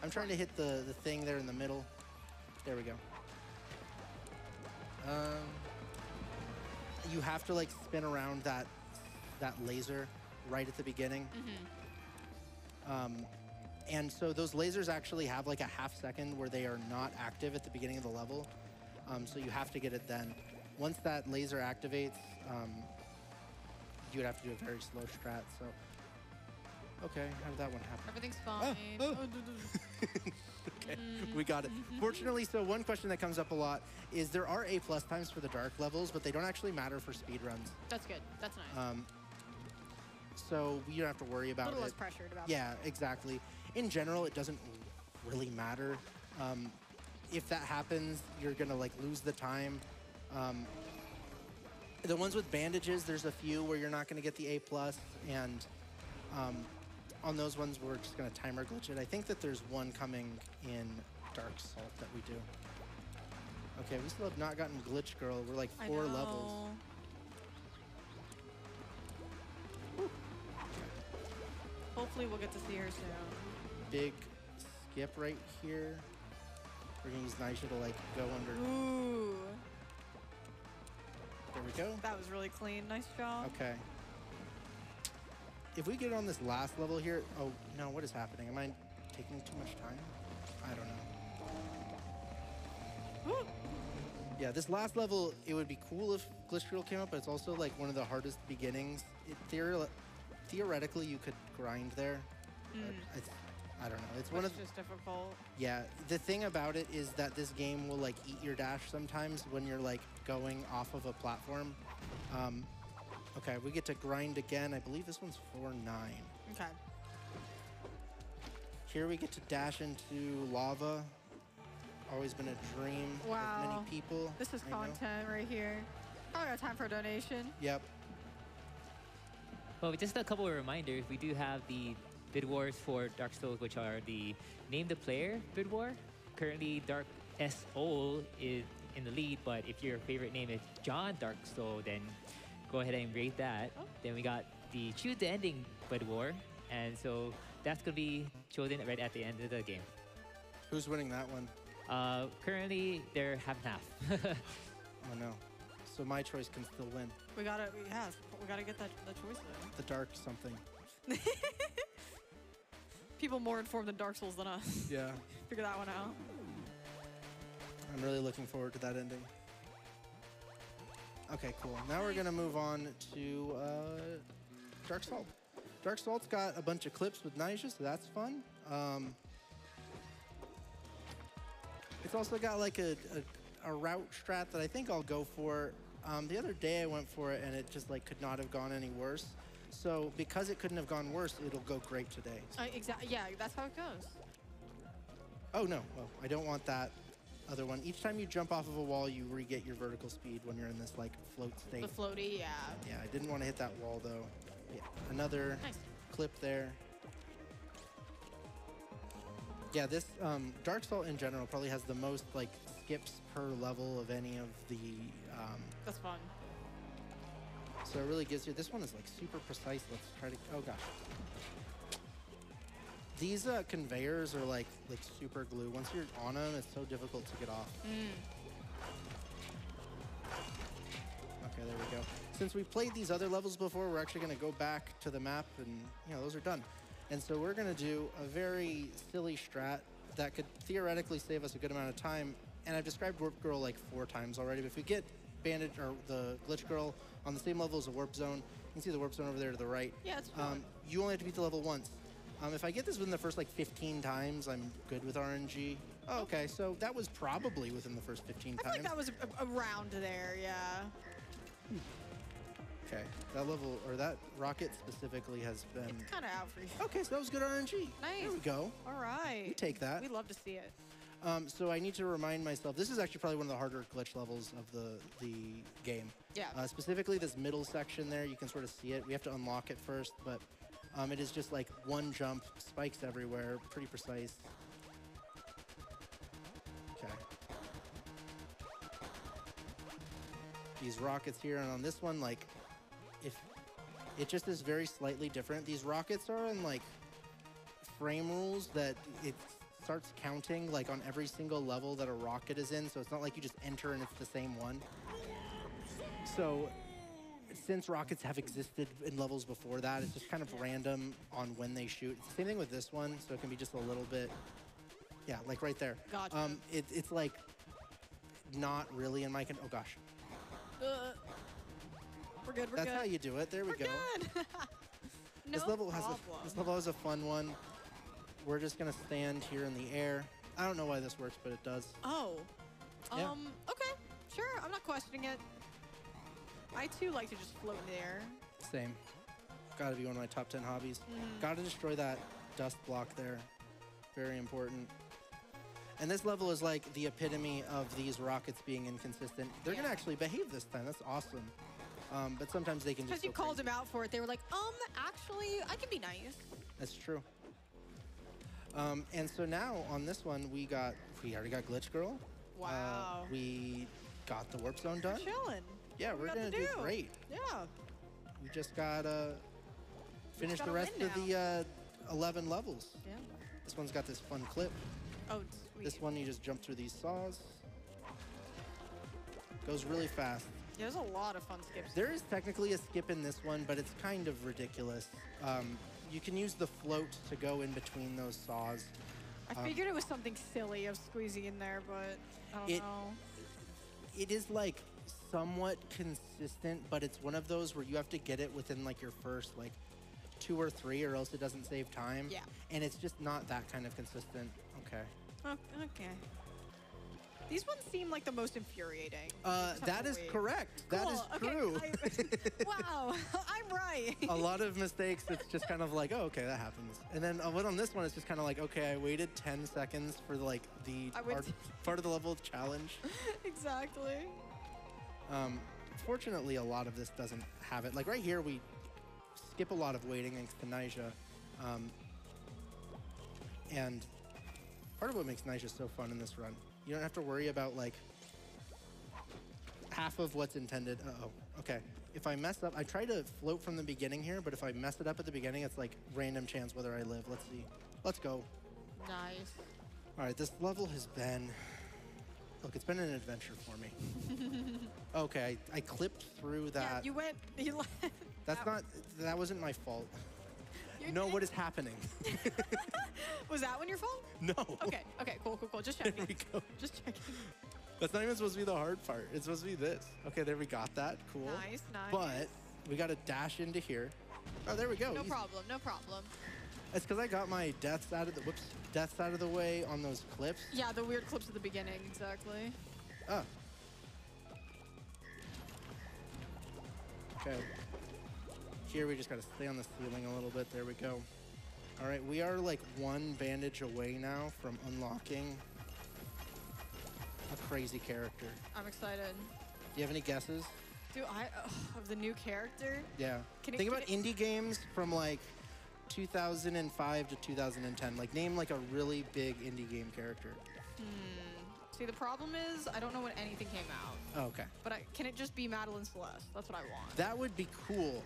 I'm trying to hit the thing there in the middle. There we go. You have to like spin around that laser right at the beginning. And so those lasers actually have like a half second where they are not active at the beginning of the level. So you have to get it then. Once that laser activates, you would have to do a very slow strat. So, okay, how did that one happen? Everything's fine. Okay, we got it. Fortunately, so one question that comes up a lot is there are A+ times for the dark levels, but they don't actually matter for speed runs. That's good. That's nice. So you don't have to worry a about little it. less pressured about Yeah, exactly. In general, it doesn't really matter. If that happens, you're gonna like lose the time. The ones with bandages, there's a few where you're not going to get the A+, and on those ones, we're just going to timer glitch it. I think that there's one coming in Dark Salt that we do. Okay, we still have not gotten Glitch Girl. We're like I 4 know. levels. Hopefully we'll get to see her soon. Big skip right here. We're going to use Nisha to like go under. Ooh, There we go. that was really clean. Nice job. Okay. If we get on this last level here, oh no, what is happening? Am I taking too much time? I don't know. Ooh. Yeah, this last level, it would be cool if Glitch Girl came up, but it's also like one of the hardest beginnings. Theoretically, you could grind there. But I don't know. It's one It's of just difficult. yeah. The thing about it is that this game will like eat your dash sometimes when you're like going off of a platform. Okay, we get to grind again. I believe this one's 4-9. Okay. Here we get to dash into lava. Always been a dream of Wow. many people. This is I know. content right here. Probably got time for a donation. Yep. Well, just a couple of reminders. We do have the bid wars for Dark Souls, which are the Name the Player bid war. Currently, Dark Soul is in the lead, but if your favorite name is John Dark Soul, then go ahead and rate that. Oh. Then we got the Choose the Ending bid war, and so that's going to be chosen right at the end of the game. Who's winning that one? Currently, they're half and half. Oh no. So my choice can still win. We gotta get that the choice there. The dark something. People more informed than Dark Souls than us. Yeah. Figure that one out. I'm really looking forward to that ending. Okay, cool. Now we're gonna move on to Dark Salt. Dark Salt's got a bunch of clips with Nisha, so that's fun. It's also got like a route strat that I think I'll go for. The other day I went for it and it just like could not have gone any worse. So because it couldn't have gone worse, it'll go great today. Exactly. Yeah, that's how it goes. Oh no, well, I don't want that other one. Each time you jump off of a wall, you re-get your vertical speed when you're in this like float state. The floaty, yeah. Yeah, I didn't want to hit that wall though. Yeah, another Nice. clip there. Yeah, this Dark Salt in general probably has the most like skips per level of any of the. That's fun. So it really gives you. This one is like super precise. Let's try to. Oh gosh. These conveyors are like super glue. Once you're on them, it's so difficult to get off. Okay, there we go. Since we've played these other levels before, we're actually going to go back to the map, and those are done. And so we're going to do a very silly strat that could theoretically save us a good amount of time. And I've described Warp Girl like 4 times already. But if we get Bandage or the Glitch Girl on the same level as the Warp Zone, you can see the Warp Zone over there to the right. Yeah, it's fun. You only have to beat the level once. If I get this within the first like 15 times, I'm good with RNG. Oh, okay, so that was probably within the first 15 I feel times. like that was around there, yeah. Okay, that level, or that rocket specifically has been... It's kind of out for you. Okay, so that was good RNG. Nice. There we go. All right. We take that. We'd love to see it. So I need to remind myself, this is actually probably one of the harder glitch levels of the game. Yeah. Specifically this middle section there, you can sort of see it. We have to unlock it first, but it is just like one jump, spikes everywhere, pretty precise. Okay. These rockets here, and on this one, like, if it just is very slightly different. These rockets are in like frame rules that it starts counting like on every single level that a rocket is in, so it's not like you just enter and it's the same one. So since rockets have existed in levels before that, it's just kind of random on when they shoot. It's the same thing with this one, so it can be just a little bit, yeah, like right there. Gotcha. It's like not really in my oh gosh. We're good, we're That's good. how you do it. There we We're go. good. No This level problem. has a fun one. We're just gonna stand here in the air. I don't know why this works, but it does. Oh. Yeah. Okay. Sure, I'm not questioning it. I too like to just float in the air. Same. Gotta be one of my top 10 hobbies. Gotta destroy that dust block there. Very important. And this level is like the epitome of these rockets being inconsistent. They're gonna Yeah. actually behave this time. That's awesome. But sometimes they can just Because you go called crazy. him out for it. They were like, actually, I can be nice. That's true. And so now on this one, we already got Glitch Girl. Wow. We got the Warp Zone done. Chilling. Yeah, What we we're got gonna to do do? great. Yeah. We just gotta finish the gotta rest win of the 11 levels. Yeah. This one's got this fun clip. Oh, sweet. This one, you just jump through these saws. Goes really fast. Yeah, there's a lot of fun skips. There is technically a skip in this one, but it's kind of ridiculous. You can use the float to go in between those saws. I figured it was something silly of squeezing in there, but I don't It- know. It is like somewhat consistent, but it's one of those where you have to get it within like your first like 2 or 3, or else it doesn't save time. Yeah. And it's just not that kind of consistent. Okay. Oh, okay. These ones seem like the most infuriating. You just have That to is wait. correct. That is Cool, true. okay, wow, I'm right. A lot of mistakes, it's just kind of like, oh, okay, that happens. And then what on this one, it's just kind of like, okay, I waited 10 seconds for like the I waited- part of the level challenge. Exactly. Fortunately, a lot of this doesn't have it. Like right here, we skip a lot of waiting thanks to Nyjah. And part of what makes Nyjah so fun in this run, you don't have to worry about like half of what's intended. Uh-oh, okay. If I mess up, I try to float from the beginning here, but if I mess it up at the beginning, it's like random chance whether I live. Let's see. Let's go. Nice. All right, this level has been, look, it's been an adventure for me. Okay, I clipped through Yeah, that. you went. You That wasn't my fault. you No, did- what is happening? Was that one your fault? No. Okay. Okay. Cool. Cool. Cool. Just There checking. we go. Just checking. That's not even supposed to be the hard part. It's supposed to be this. Okay, there we got that. Cool. Nice. Nice. But we got to dash into here. Oh, there we go. No Easy. problem. No problem. It's because I got my deaths out of the way on those clips. Yeah, the weird clips at the beginning. Exactly. Oh. Okay. Here we just gotta stay on the ceiling a little bit. There we go. All right, we are like one bandage away now from unlocking a crazy character. I'm excited. Do you have any guesses? Do I of the new character? Yeah. Can it- Think can about it- indie games from like 2005 to 2010. Like name like a really big indie game character. See, the problem is I don't know when anything came out. Oh, okay. But can it just be Madeline Celeste? That's what I want. That would be cool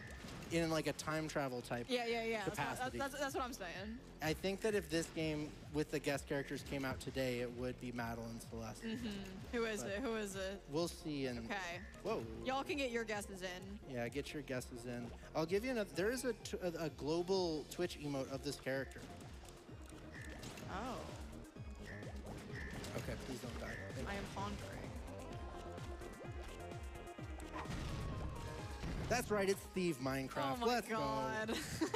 in like a time travel type. Yeah, yeah, yeah. Capacity. That's what I'm saying. I think that if this game with the guest characters came out today, it would be Madeline Celeste. Who is But- it? Who is it? We'll see. And Okay. whoa. Y'all can get your guesses in. Yeah, get your guesses in. I'll give you another. There is a global Twitch emote of this character. Oh. Okay, please don't die. I am pondering. That's right. It's Steve Minecraft. Oh my Let's god. go.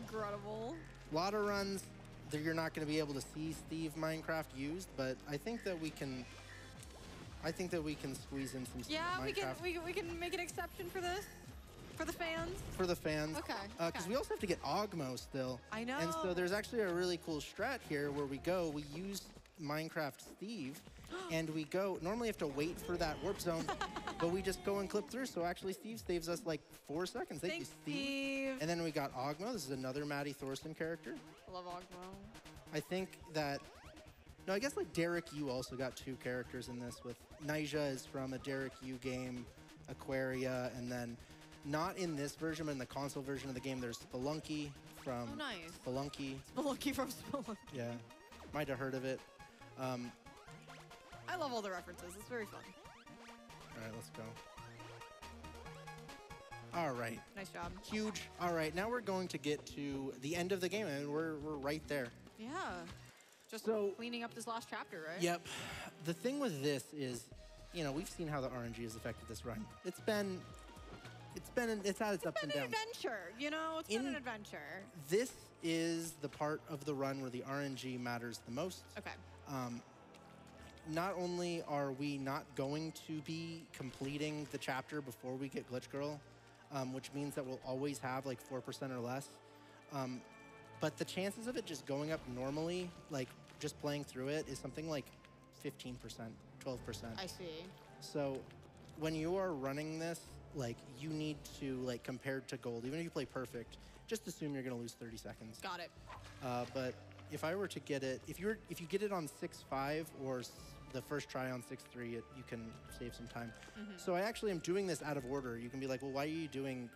Incredible. A lot of runs that you're not going to be able to see Steve Minecraft used, but I think that we can. I think that we can squeeze in some Steve Yeah, Minecraft we can make an exception for this. For the fans. for the fans. Okay, Because okay. we also have to get Ogmo still. I know. And so there's actually a really cool strat here where we go. We use Minecraft Steve, and we go. Normally, you have to wait for that warp zone, but we just go and clip through. So actually, Steve saves us like 4 seconds. Thank you, Thanks, Steve. Steve. And then we got Ogmo. This is another Maddie Thorson character. Love Ogmo. I think that. No, I guess like Derek Yu also got 2 characters in this. With Nyjah is from a Derek Yu game, Aquaria, and then not in this version, but in the console version of the game, there's Spelunky from Oh, nice. Spelunky. Spelunky from Spelunky. Yeah, might have heard of it. All I love all the references. It's very fun. right, let's go. All right, Nice job. huge. All right, now we're going to get to the end of the game, and we're right there. Yeah. Just So- cleaning up this last chapter, right? Yep. The thing with this is, you know, we've seen how the RNG has affected this run. It's had its ups It's and been an downs. adventure, you know? It's been In- an adventure. This is the part of the run where the RNG matters the most. Okay. Not only are we not going to be completing the chapter before we get Glitch Girl, which means that we'll always have like 4% or less, but the chances of it just going up normally, like just playing through it, is something like 15%, 12%. I see. So when you are running this, like, you need to, like, compared to gold, even if you play perfect, just assume you're going to lose 30 seconds. Got it. But if I were to get it, if you get it on 6.5 or the first try on 6.3, you can save some time. So I actually am doing this out of order. You can be like, well, why are you doing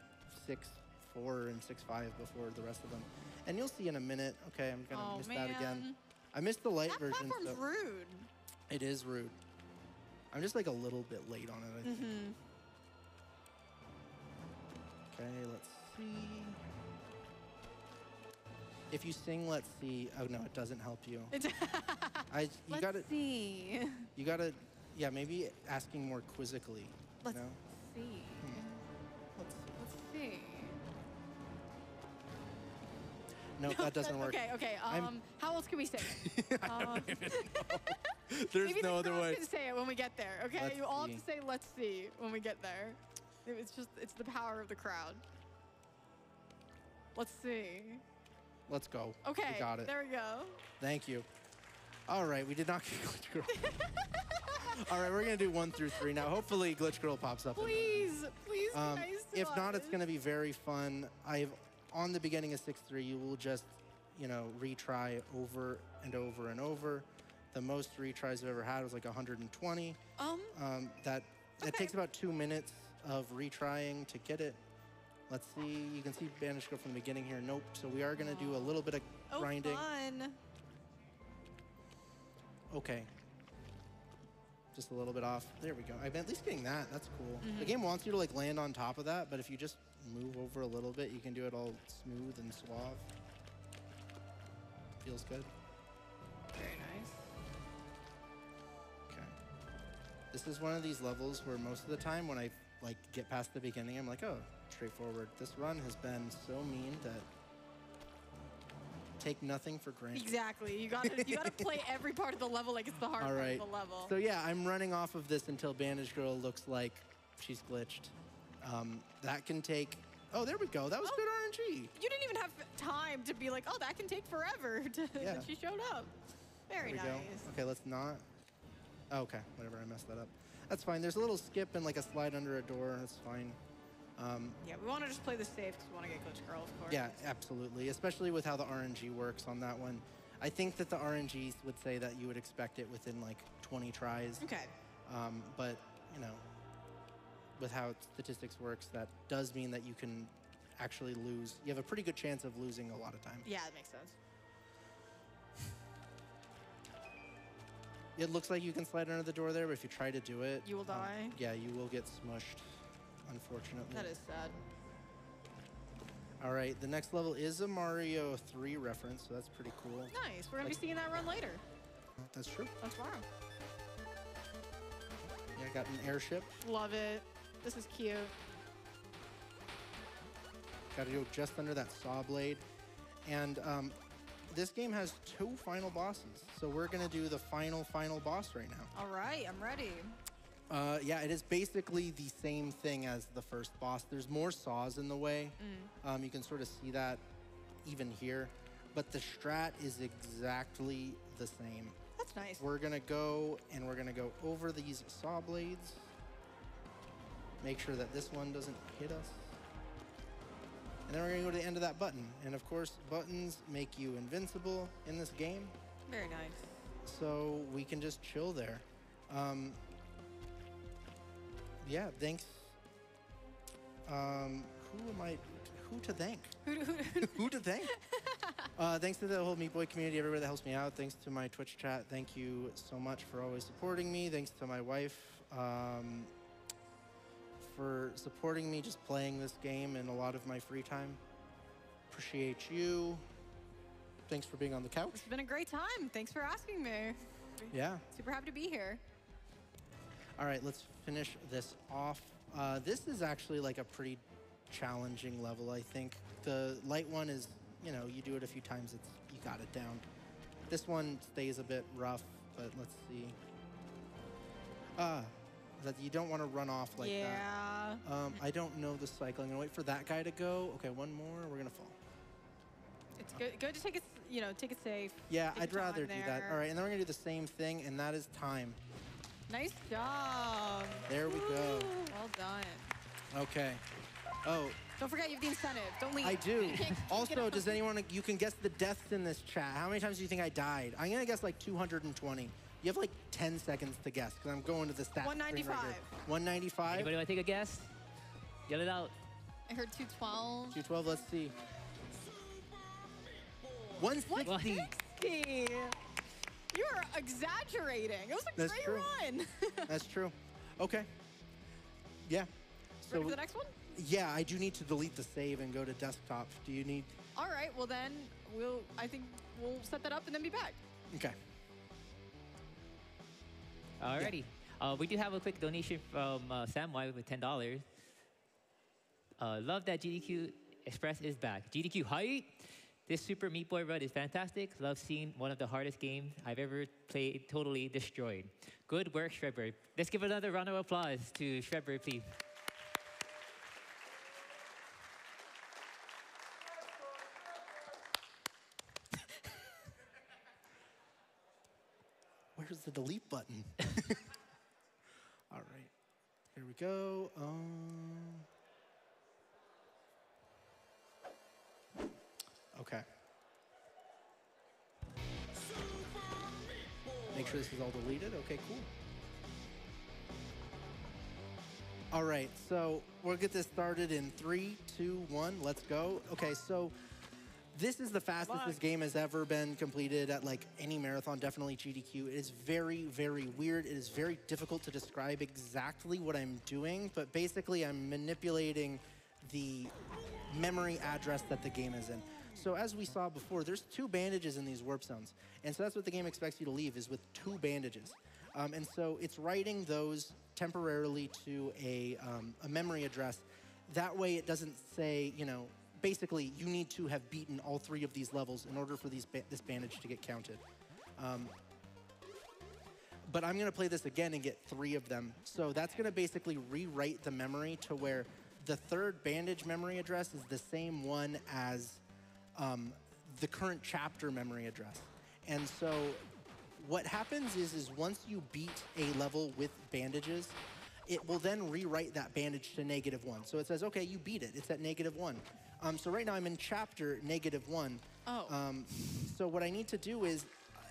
6.4 and 6.5 before the rest of them? And you'll see in a minute. Okay, I'm going to miss that again. I missed the light That version. platform's So rude. it is rude. I'm just like a little bit late on it, I think. Okay, let's see. If you sing "Let's See," oh no, it doesn't help you. You gotta, Let's see. you gotta, yeah, maybe asking more quizzically. Let's you know? see. Let's see. Let's see. No, that doesn't work. Okay. I'm- How else can we say it? There's Maybe no the other crowd way. can say it when we get there. Okay, Let's you all have see. to say "Let's see" when we get there. It's the power of the crowd. Let's see. Let's go. Okay, We got it. there we go. Thank you. All right, we did not get Glitch Girl. All right, we're gonna do 1 through 3 now. Hopefully, Glitch Girl pops up. Please, please be nice to If not, it's us. gonna be very fun. On the beginning of 6.3, you will just, retry over and over and over. The most retries I've ever had was like 120. That Okay. takes about 2 minutes of retrying to get it. Let's see. You can see Banished Girl from the beginning here. Nope. So we are gonna do a little bit of grinding. Fun. Okay. Just a little bit off. There we go. I'm at least getting that. That's cool. The game wants you to like land on top of that, but if you just move over a little bit, you can do it all smooth and suave. Feels good. Very nice. Okay. This is one of these levels where most of the time when I like get past the beginning, I'm like, oh, straightforward. This run has been so mean that take nothing for granted. Exactly. You gotta play every part of the level like it's the hard All part right. of the level. So yeah, I'm running off of this until Bandage Girl looks like she's glitched. That can take. Oh, there we go. That was good RNG. You didn't even have time to be like, oh, that can take forever. Yeah. She showed up. Very There we nice. go. Okay, let's not. Oh, okay, whatever. I messed that up. That's fine. There's a little skip and like a slide under a door. That's fine. Yeah, we want to just play this safe because we want to get Glitch Girl, of course. Yeah, absolutely. Especially with how the RNG works on that one. I think that the RNGs would say that you would expect it within like 20 tries. Okay. But, with how statistics works, that does mean that you can actually lose. You have a pretty good chance of losing a lot of time. Yeah, that makes sense. It looks like you can slide under the door there, but if you try to do it, You will die? Yeah, you will get smushed, unfortunately. That is sad. All right, the next level is a Mario 3 reference, so that's pretty cool. Nice. We're going to be seeing that run later. That's true. That's tomorrow. Yeah, I got an airship. Love it. This is cute. Got to go just under that saw blade. And this game has 2 final bosses, so we're going to do the final boss right now. All right, I'm ready. Yeah, it is basically the same thing as the first boss. There's more saws in the way. You can sort of see that even here. But the strat is exactly the same. That's nice. We're going to go over these saw blades. Make sure that this one doesn't hit us. And then we're going to go to the end of that button. And of course, buttons make you invincible in this game. Very nice. So we can just chill there. Yeah, thanks. Who to thank? Who to thank? Thanks to the whole Meat Boy community, everybody that helps me out. Thanks to my Twitch chat. Thank you so much for always supporting me. Thanks to my wife for supporting me just playing this game in a lot of my free time. Appreciate you. Thanks for being on the couch. It's been a great time. Thanks for asking me. Yeah. Super happy to be here. All right, let's finish this off. This is actually like a pretty challenging level, I think. The light one is, you do it a few times, you got it down. This one stays a bit rough, but let's see. That you don't want to run off like that. I don't know the cycle. I'm gonna wait for that guy to go. Okay, one more, we're gonna fall. It's good to take it, take it safe. Yeah, Take I'd your rather time do that. there. All right, and then we're gonna do the same thing, and that is time. Nice job. There we go. Well done. Okay. Oh, Don't forget you have the incentive. Don't leave. I do. You can't get Also, up. does anyone, you can guess the deaths in this chat. How many times do you think I died? I'm going to guess like 220. You have like 10 seconds to guess because I'm going to the stat. screen right here. 195. 195. Anybody want to take a guess? Yell it out. I heard 212. 212, let's see. 160. 160. You're exaggerating. It was a That's great true. run. That's true. Okay. Yeah. Ready for the next one? Yeah, I do need to delete the save and go to desktop. Do you need? All right. Well, then I think we'll set that up and then be back. Okay. Alrighty. We do have a quick donation from Samwise with $10. Love that GDQ Express is back. GDQ height. This Super Meat Boy run is fantastic. Love seeing one of the hardest games I've ever played totally destroyed. Good work, Shredbird. Let's give another round of applause to Shredbird, please. Where's the delete button? All right. Here we go. Okay. Make sure this is all deleted. Okay, cool. All right, so we'll get this started in 3, 2, 1. Let's go. Okay, so this is the fastest this game has ever been completed at like any marathon, definitely GDQ. It is very, very weird. It is very difficult to describe exactly what I'm doing, but basically I'm manipulating the memory address that the game is in. So as we saw before, there's 2 bandages in these warp zones. And so that's what the game expects you to leave, is with 2 bandages. And so it's writing those temporarily to a memory address. That way it doesn't say, you know, basically you need to have beaten all 3 of these levels in order for this bandage to get counted. But I'm gonna play this again and get 3 of them. So that's gonna basically rewrite the memory to where the 3rd bandage memory address is the same one as the current chapter memory address. And so what happens is once you beat a level with bandages, it will then rewrite that bandage to -1. So it says, okay, you beat it. It's at -1. So right now I'm in chapter -1. Oh. So what I need to do is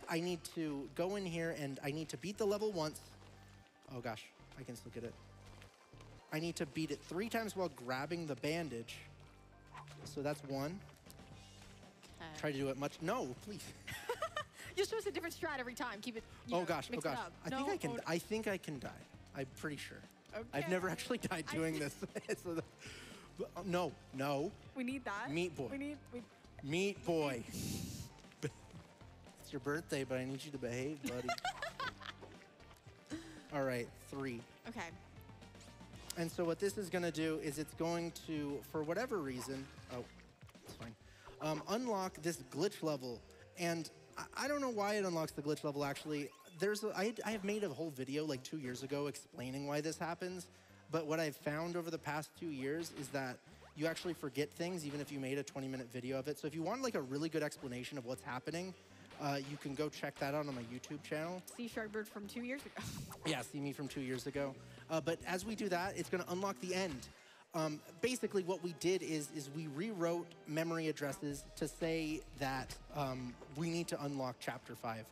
I need to go in here and I need to beat the level once. Oh gosh, I can still get it. I need to beat it 3 times while grabbing the bandage. So that's 1. Okay. Try to do it much. No, please. Just show us a different strat every time. Keep it. Oh gosh, mix it up. I think I can. I think I can die. I'm pretty sure. I've Okay. never actually died doing this. So no. We need that. Meat Boy. Meat Boy. It's your birthday, but I need you to behave, buddy. All right, 3. Okay. And so what this is going to do is it's going to, for whatever reason, oh, it's fine, unlock this glitch level. And I don't know why it unlocks the glitch level, actually. I have made a whole video like 2 years ago explaining why this happens. But what I've found over the past 2 years is that you actually forget things even if you made a 20-minute video of it. So if you want like a really good explanation of what's happening, you can go check that out on my YouTube channel. See Shredbird from 2 years ago. Yeah, see me from 2 years ago. But as we do that, it's going to unlock the end. Basically, what we did is we rewrote memory addresses to say that we need to unlock Chapter 5.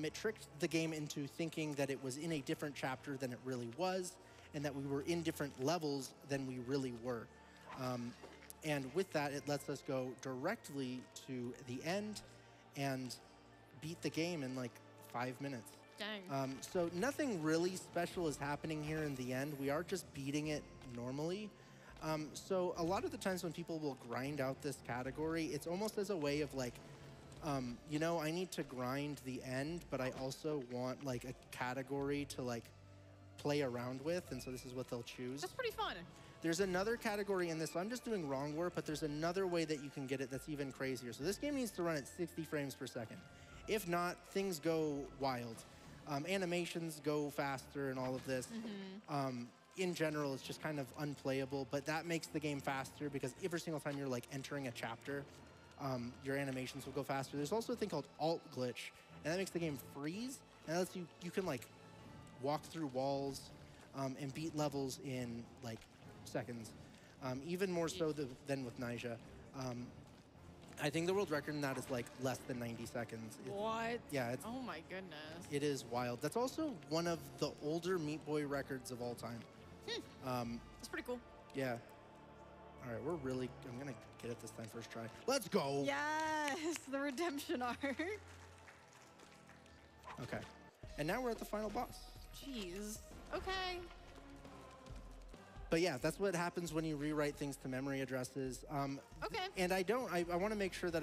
It tricked the game into thinking that it was in a different chapter than it really was, and that we were in different levels than we really were. And with that, it lets us go directly to the end and beat the game in like 5 minutes. Dang. So nothing really special is happening here in the end. We are just beating it normally. So a lot of the times when people will grind out this category, it's almost as a way of like, you know, I need to grind the end, but I also want like a category to like play around with. And so this is what they'll choose. That's pretty fun. There's another category in this. So I'm just doing wrong work, but there's another way that you can get it that's even crazier. So this game needs to run at 60 frames per second. If not, things go wild. Animations go faster and all of this. In general, it's just kind of unplayable, but that makes the game faster because every single time you're like entering a chapter, your animations will go faster. There's also a thing called alt glitch, and that makes the game freeze, and that lets you can like walk through walls and beat levels in like seconds, even more so than with Nyjah. I think the world record in that is like less than 90 seconds. What? Yeah, it's, Oh my goodness. it is wild. That's also one of the older Meat Boy records of all time. That's pretty cool. Yeah. All right, I'm gonna get it this time first try. Let's go. Yes, the redemption arc. Okay. And now we're at the final boss. Jeez. Okay. But yeah, that's what happens when you rewrite things to memory addresses. Okay. And I want to make sure that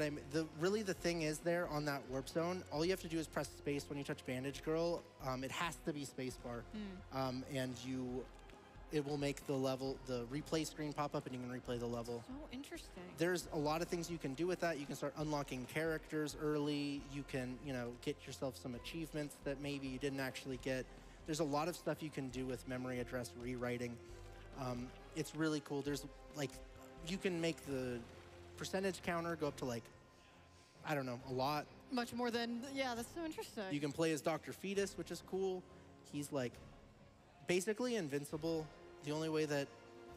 really the thing is there on that warp zone, all you have to do is press space when you touch Bandage Girl. It has to be spacebar. And it will make the replay screen pop up and you can replay the level. So interesting. There's a lot of things you can do with that. You can start unlocking characters early. You can, get yourself some achievements that maybe you didn't actually get. There's a lot of stuff you can do with memory address rewriting. It's really cool. There's you can make the percentage counter go up to I don't know, a lot. Much more than, yeah, that's so interesting. You can play as Dr. Fetus, which is cool. He's basically invincible. The only way that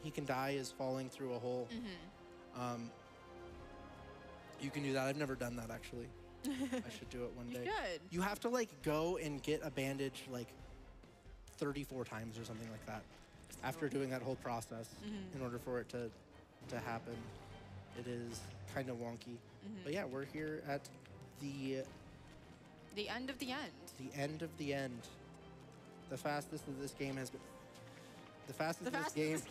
he can die is falling through a hole. You can do that. I've never done that actually. I should do it one day. You should. You have to go and get a bandage 34 times or something like that. After doing that whole process, in order for it to happen, it is kind of wonky. But yeah, we're here at the end of the end. the end of the end. The fastest that this game has been. The fastest this game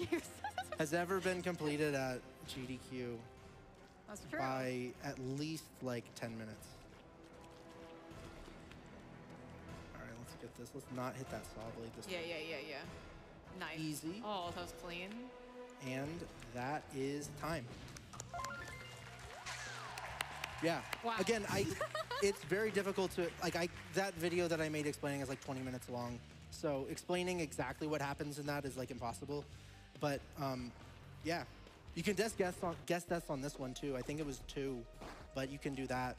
has ever been completed at GDQ That's true. by at least 10 minutes. All right, let's get this. Let's not hit that saw blade this Yeah. time. Nice. Easy. Oh, that was clean. And that is time. Yeah. Wow. Again, it's very difficult to that video that I made explaining is 20 minutes long. So explaining exactly what happens in that is impossible. But yeah, you can guess deaths on this one too. I think it was 2, but you can do that.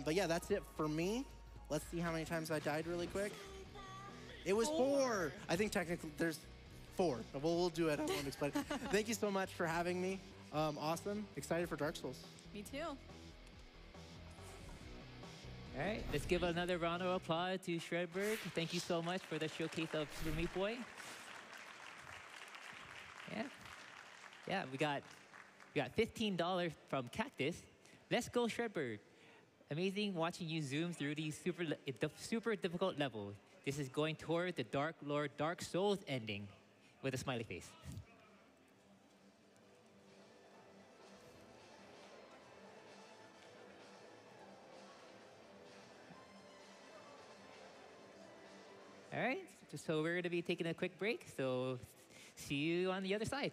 But yeah, that's it for me. Let's see how many times I died really quick. It was 4. I think technically there's 4. We'll do it. I won't explain. Thank you so much for having me. Awesome. Excited for Dark Souls. Me too. All right, let's give another round of applause to Shredbird. Thank you so much for the showcase of Super Meat Boy. Yeah, we got $15 from Cactus. Let's go, Shredbird. Amazing watching you zoom through these super difficult levels. This is going toward the Dark Lord Dark Souls ending with a smiley face. All right, so we're going to be taking a quick break. So see you on the other side.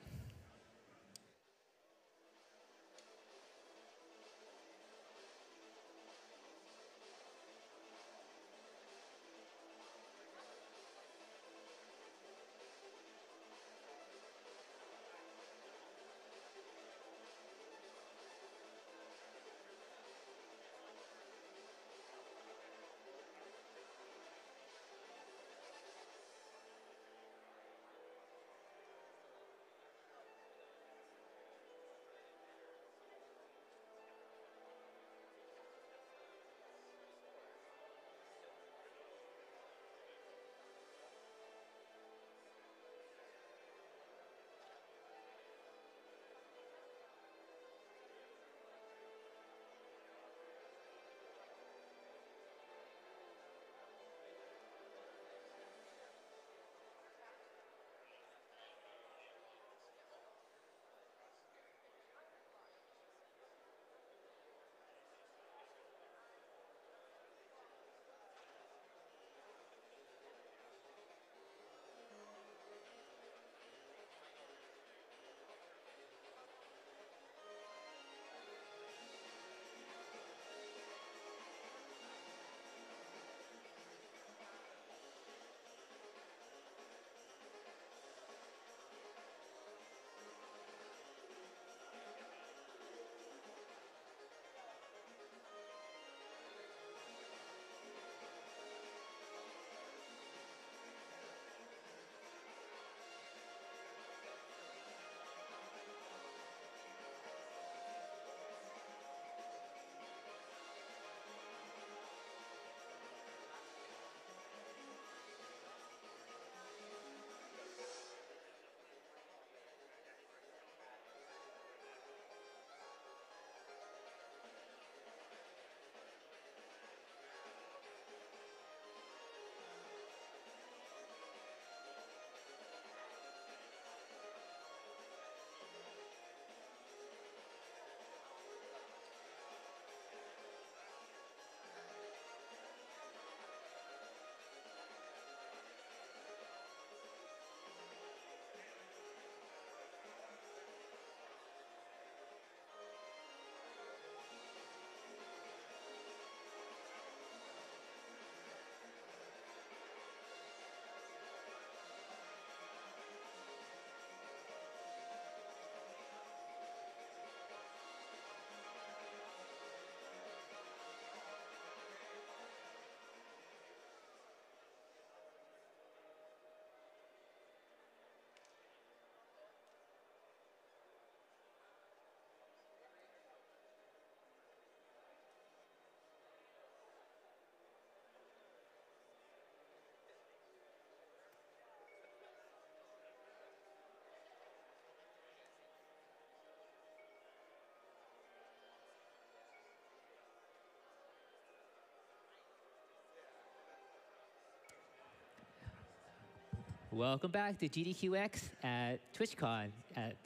Welcome back to GDQX at TwitchCon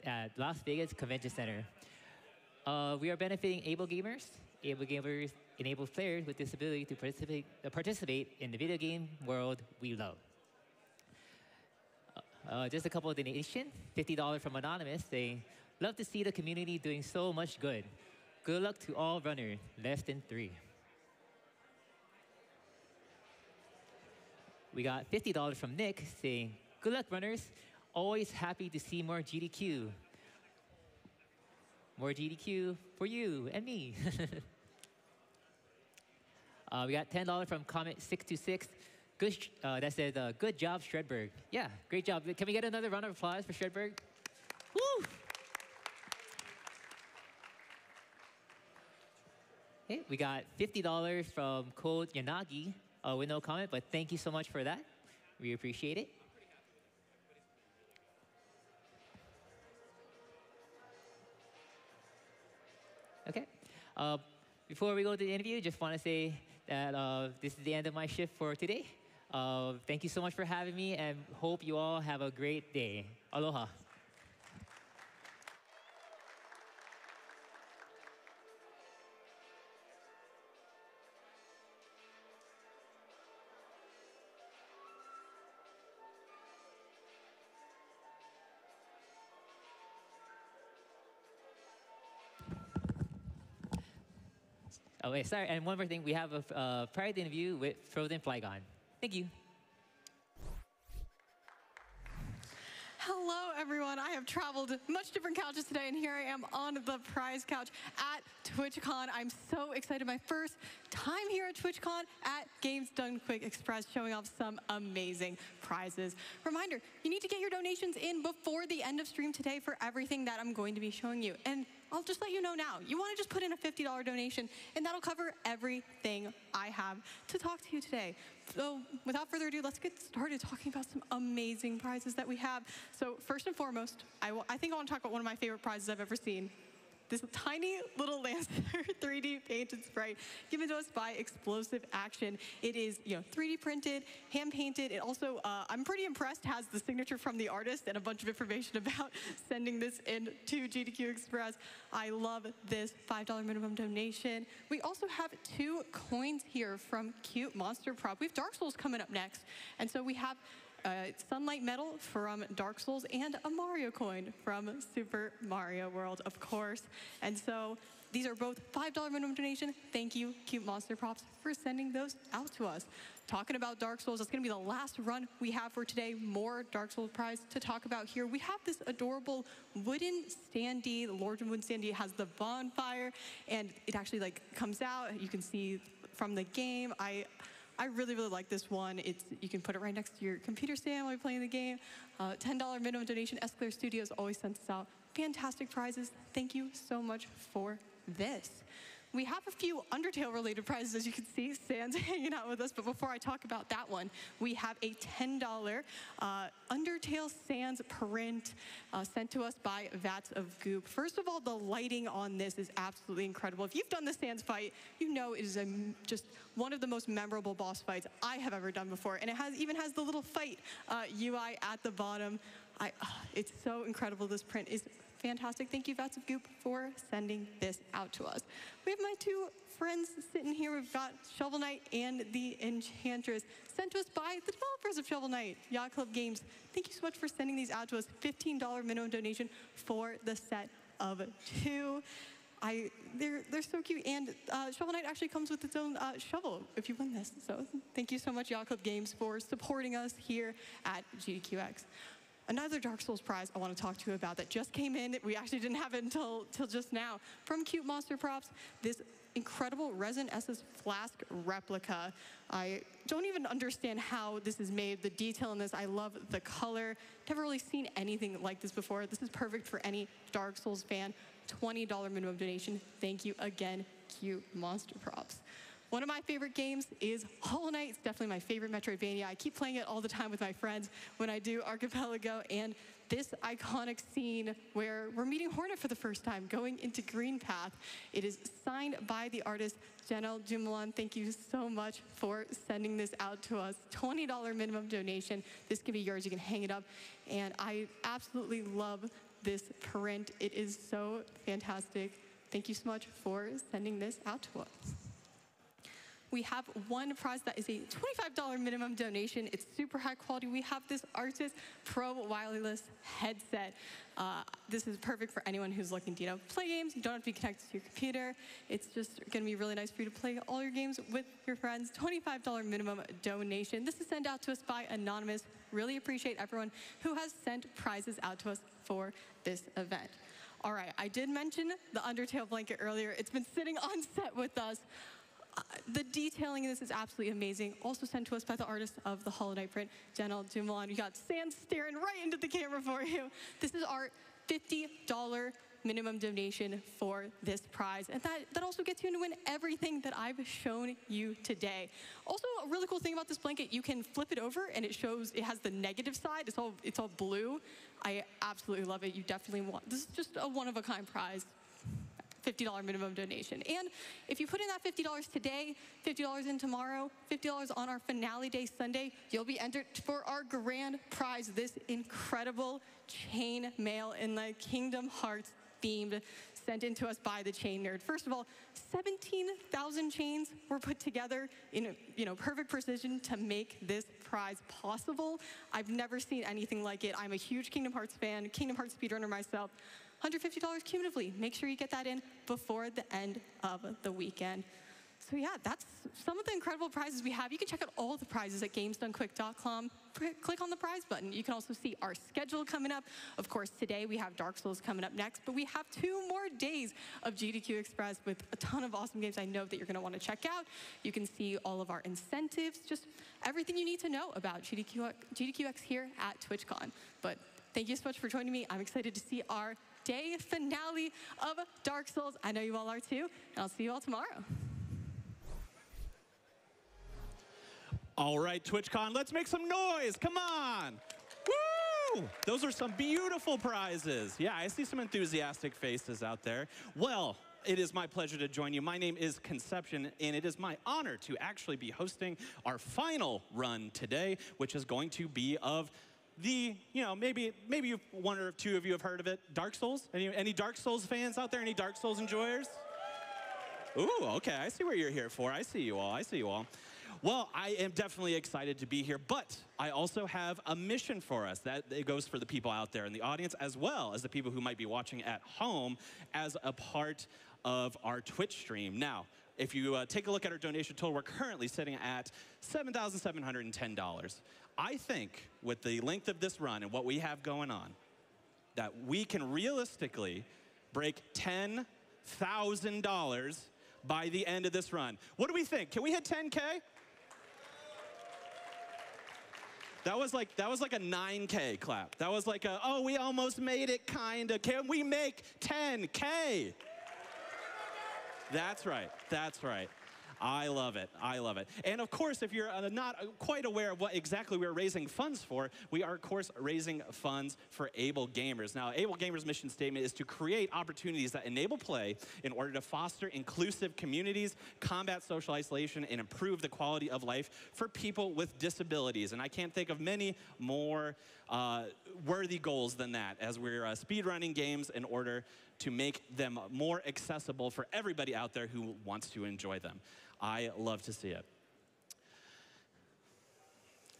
at Las Vegas Convention Center. We are benefiting able gamers. Able gamers enables players with disability to participate in the video game world we love. Just a couple of donations. $50 from Anonymous saying, love to see the community doing so much good. Good luck to all runners, less than 3. We got $50 from Nick saying, good luck runners, always happy to see more GDQ. More GDQ for you and me. We got $10 from Comet626. Good, that says, good job, Shredberg. Yeah, great job. Can we get another round of applause for Shredberg? Woo! Okay, we got $50 from Code Yanagi with no comment, but thank you so much for that. We appreciate it. Okay. Before we go to the interview, just want to say that this is the end of my shift for today. Thank you so much for having me, and hope you all have a great day. Aloha. Oh, wait, sorry, and one more thing. We have a private interview with Frozen Flygon. Thank you. Hello, everyone. I have traveled much different couches today, and here I am on the prize couch at TwitchCon. I'm so excited. My first time here at TwitchCon at Games Done Quick Express, showing off some amazing prizes. Reminder, you need to get your donations in before the end of stream today for everything that I'm going to be showing you. And I'll just let you know now, you want to just put in a $50 donation, and that'll cover everything I have to talk to you today. So without further ado, let's get started talking about some amazing prizes that we have. So first and foremost, I think I want to talk about one of my favorite prizes I've ever seen. This tiny little Lancer 3D painted sprite given to us by Explosive Action. It is, 3D printed, hand painted. It also, I'm pretty impressed, has the signature from the artist and a bunch of information about sending this in to GDQ Express. I love this $5 minimum donation. We also have 2 coins here from Cute Monster Prop. We have Dark Souls coming up next. And so we have Sunlight Medal from Dark Souls, and a Mario coin from Super Mario World, of course. And so these are both $5 minimum donation. Thank you, Cute Monster Props, for sending those out to us. Talking about Dark Souls, that's going to be the last run we have for today. More Dark Souls prize to talk about here. We have this adorable wooden standee. The Lord of Wooden standee has the bonfire, and it actually comes out. You can see from the game. I really, really like this one. You can put it right next to your computer stand while you're playing the game. $10 minimum donation. Esclair Studios always sends us out fantastic prizes. Thank you so much for this. We have a few Undertale-related prizes, as you can see. Sans hanging out with us. But before I talk about that one, we have a $10 Undertale Sans print sent to us by Vats of Goop. First of all, the lighting on this is absolutely incredible. If you've done the Sans fight, you know it is just one of the most memorable boss fights I have ever done before. And it even has the little fight UI at the bottom. It's so incredible. This print is fantastic. Thank you, Vats of Goop, for sending this out to us. We have my 2 friends sitting here. We've got Shovel Knight and the Enchantress, sent to us by the developers of Shovel Knight, Yacht Club Games. Thank you so much for sending these out to us. $15 minimum donation for the set of 2. They're so cute, and Shovel Knight actually comes with its own shovel if you win this. So thank you so much, Yacht Club Games, for supporting us here at GDQX. Another Dark Souls prize I want to talk to you about that just came in. We actually didn't have it until just now. From Cute Monster Props, this incredible Resin Essence Flask replica. I don't even understand how this is made, the detail in this. I love the color. Never really seen anything like this before. This is perfect for any Dark Souls fan. $20 minimum donation. Thank you again, Cute Monster Props. One of my favorite games is Hollow Knight. It's definitely my favorite Metroidvania. I keep playing it all the time with my friends when I do Archipelago, and this iconic scene where we're meeting Hornet for the first time, going into Green Path. It is signed by the artist Janelle Dumoulin. Thank you so much for sending this out to us. $20 minimum donation. This can be yours. You can hang it up. And I absolutely love this print. It is so fantastic. Thank you so much for sending this out to us. We have one prize that is a $25 minimum donation. It's super high quality. We have this Arctis Pro wireless headset. This is perfect for anyone who's looking to play games. You don't have to be connected to your computer. It's just going to be really nice for you to play all your games with your friends. $25 minimum donation. This is sent out to us by Anonymous. Really appreciate everyone who has sent prizes out to us for this event. All right, I did mention the Undertale blanket earlier. It's been sitting on set with us. The detailing in this is absolutely amazing. Also sent to us by the artist of the Hollow Knight print, Janelle Dumoulin. We got Sam staring right into the camera for you. This is our $50 minimum donation for this prize. And that also gets you to win everything that I've shown you today. Also, a really cool thing about this blanket, you can flip it over and it has the negative side. It's all blue. I absolutely love it. You definitely want, this is just a one-of-a-kind prize. $50 minimum donation. And if you put in that $50 today, $50 in tomorrow, $50 on our finale day Sunday, you'll be entered for our grand prize, this incredible chain mail in the Kingdom Hearts themed, sent in to us by the Chain Nerd. First of all, 17,000 chains were put together in perfect precision to make this prize possible. I've never seen anything like it. I'm a huge Kingdom Hearts fan, Kingdom Hearts speedrunner myself. $150 cumulatively. Make sure you get that in before the end of the weekend. So yeah, that's some of the incredible prizes we have. You can check out all the prizes at gamesdonequick.com. Click on the prize button. You can also see our schedule coming up. Of course, today we have Dark Souls coming up next, but we have 2 more days of GDQ Express with a ton of awesome games I know that you're going to want to check out. You can see all of our incentives, just everything you need to know about GDQX here at TwitchCon. But thank you so much for joining me. I'm excited to see our day finale of Dark Souls. I know you all are too, and I'll see you all tomorrow. All right, TwitchCon, let's make some noise. Come on. Woo! Those are some beautiful prizes. Yeah, I see some enthusiastic faces out there. Well, it is my pleasure to join you. My name is Conception, and it is my honor to actually be hosting our final run today, which is going to be of maybe one or two of you have heard of it, Dark Souls. Any Dark Souls fans out there? Any Dark Souls enjoyers? Ooh, okay, I see what you're here for. I see you all. Well, I am definitely excited to be here, but I also have a mission for us. That it goes for the people out there in the audience, as well as the people who might be watching at home as a part of our Twitch stream. Now, if you take a look at our donation total, we're currently sitting at $7,710. I think with the length of this run and what we have going on, that we can realistically break $10,000 by the end of this run. What do we think? Can we hit 10K? That was like a 9K clap. That was like oh, we almost made it, kinda. Can we make 10K? That's right. I love it. And of course, if you're not quite aware of what exactly we're raising funds for, we are, of course, raising funds for Able Gamers. Now, Able Gamers' mission statement is to create opportunities that enable play in order to foster inclusive communities, combat social isolation, and improve the quality of life for people with disabilities. And I can't think of many more worthy goals than that, as we're speedrunning games in order to make them more accessible for everybody out there who wants to enjoy them. I love to see it.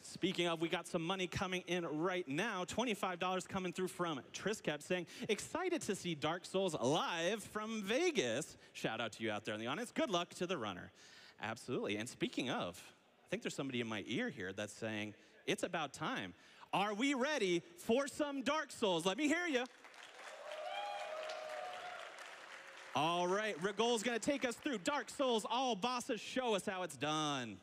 Speaking of, we got some money coming in right now. $25 coming through from Triscap saying, excited to see Dark Souls live from Vegas. Shout out to you out there in the audience. Good luck to the runner. Absolutely. And speaking of, I think there's somebody in my ear here that's saying, it's about time. Are we ready for some Dark Souls? Let me hear you. All right, Rigol's gonna take us through Dark Souls. All bosses, show us how it's done.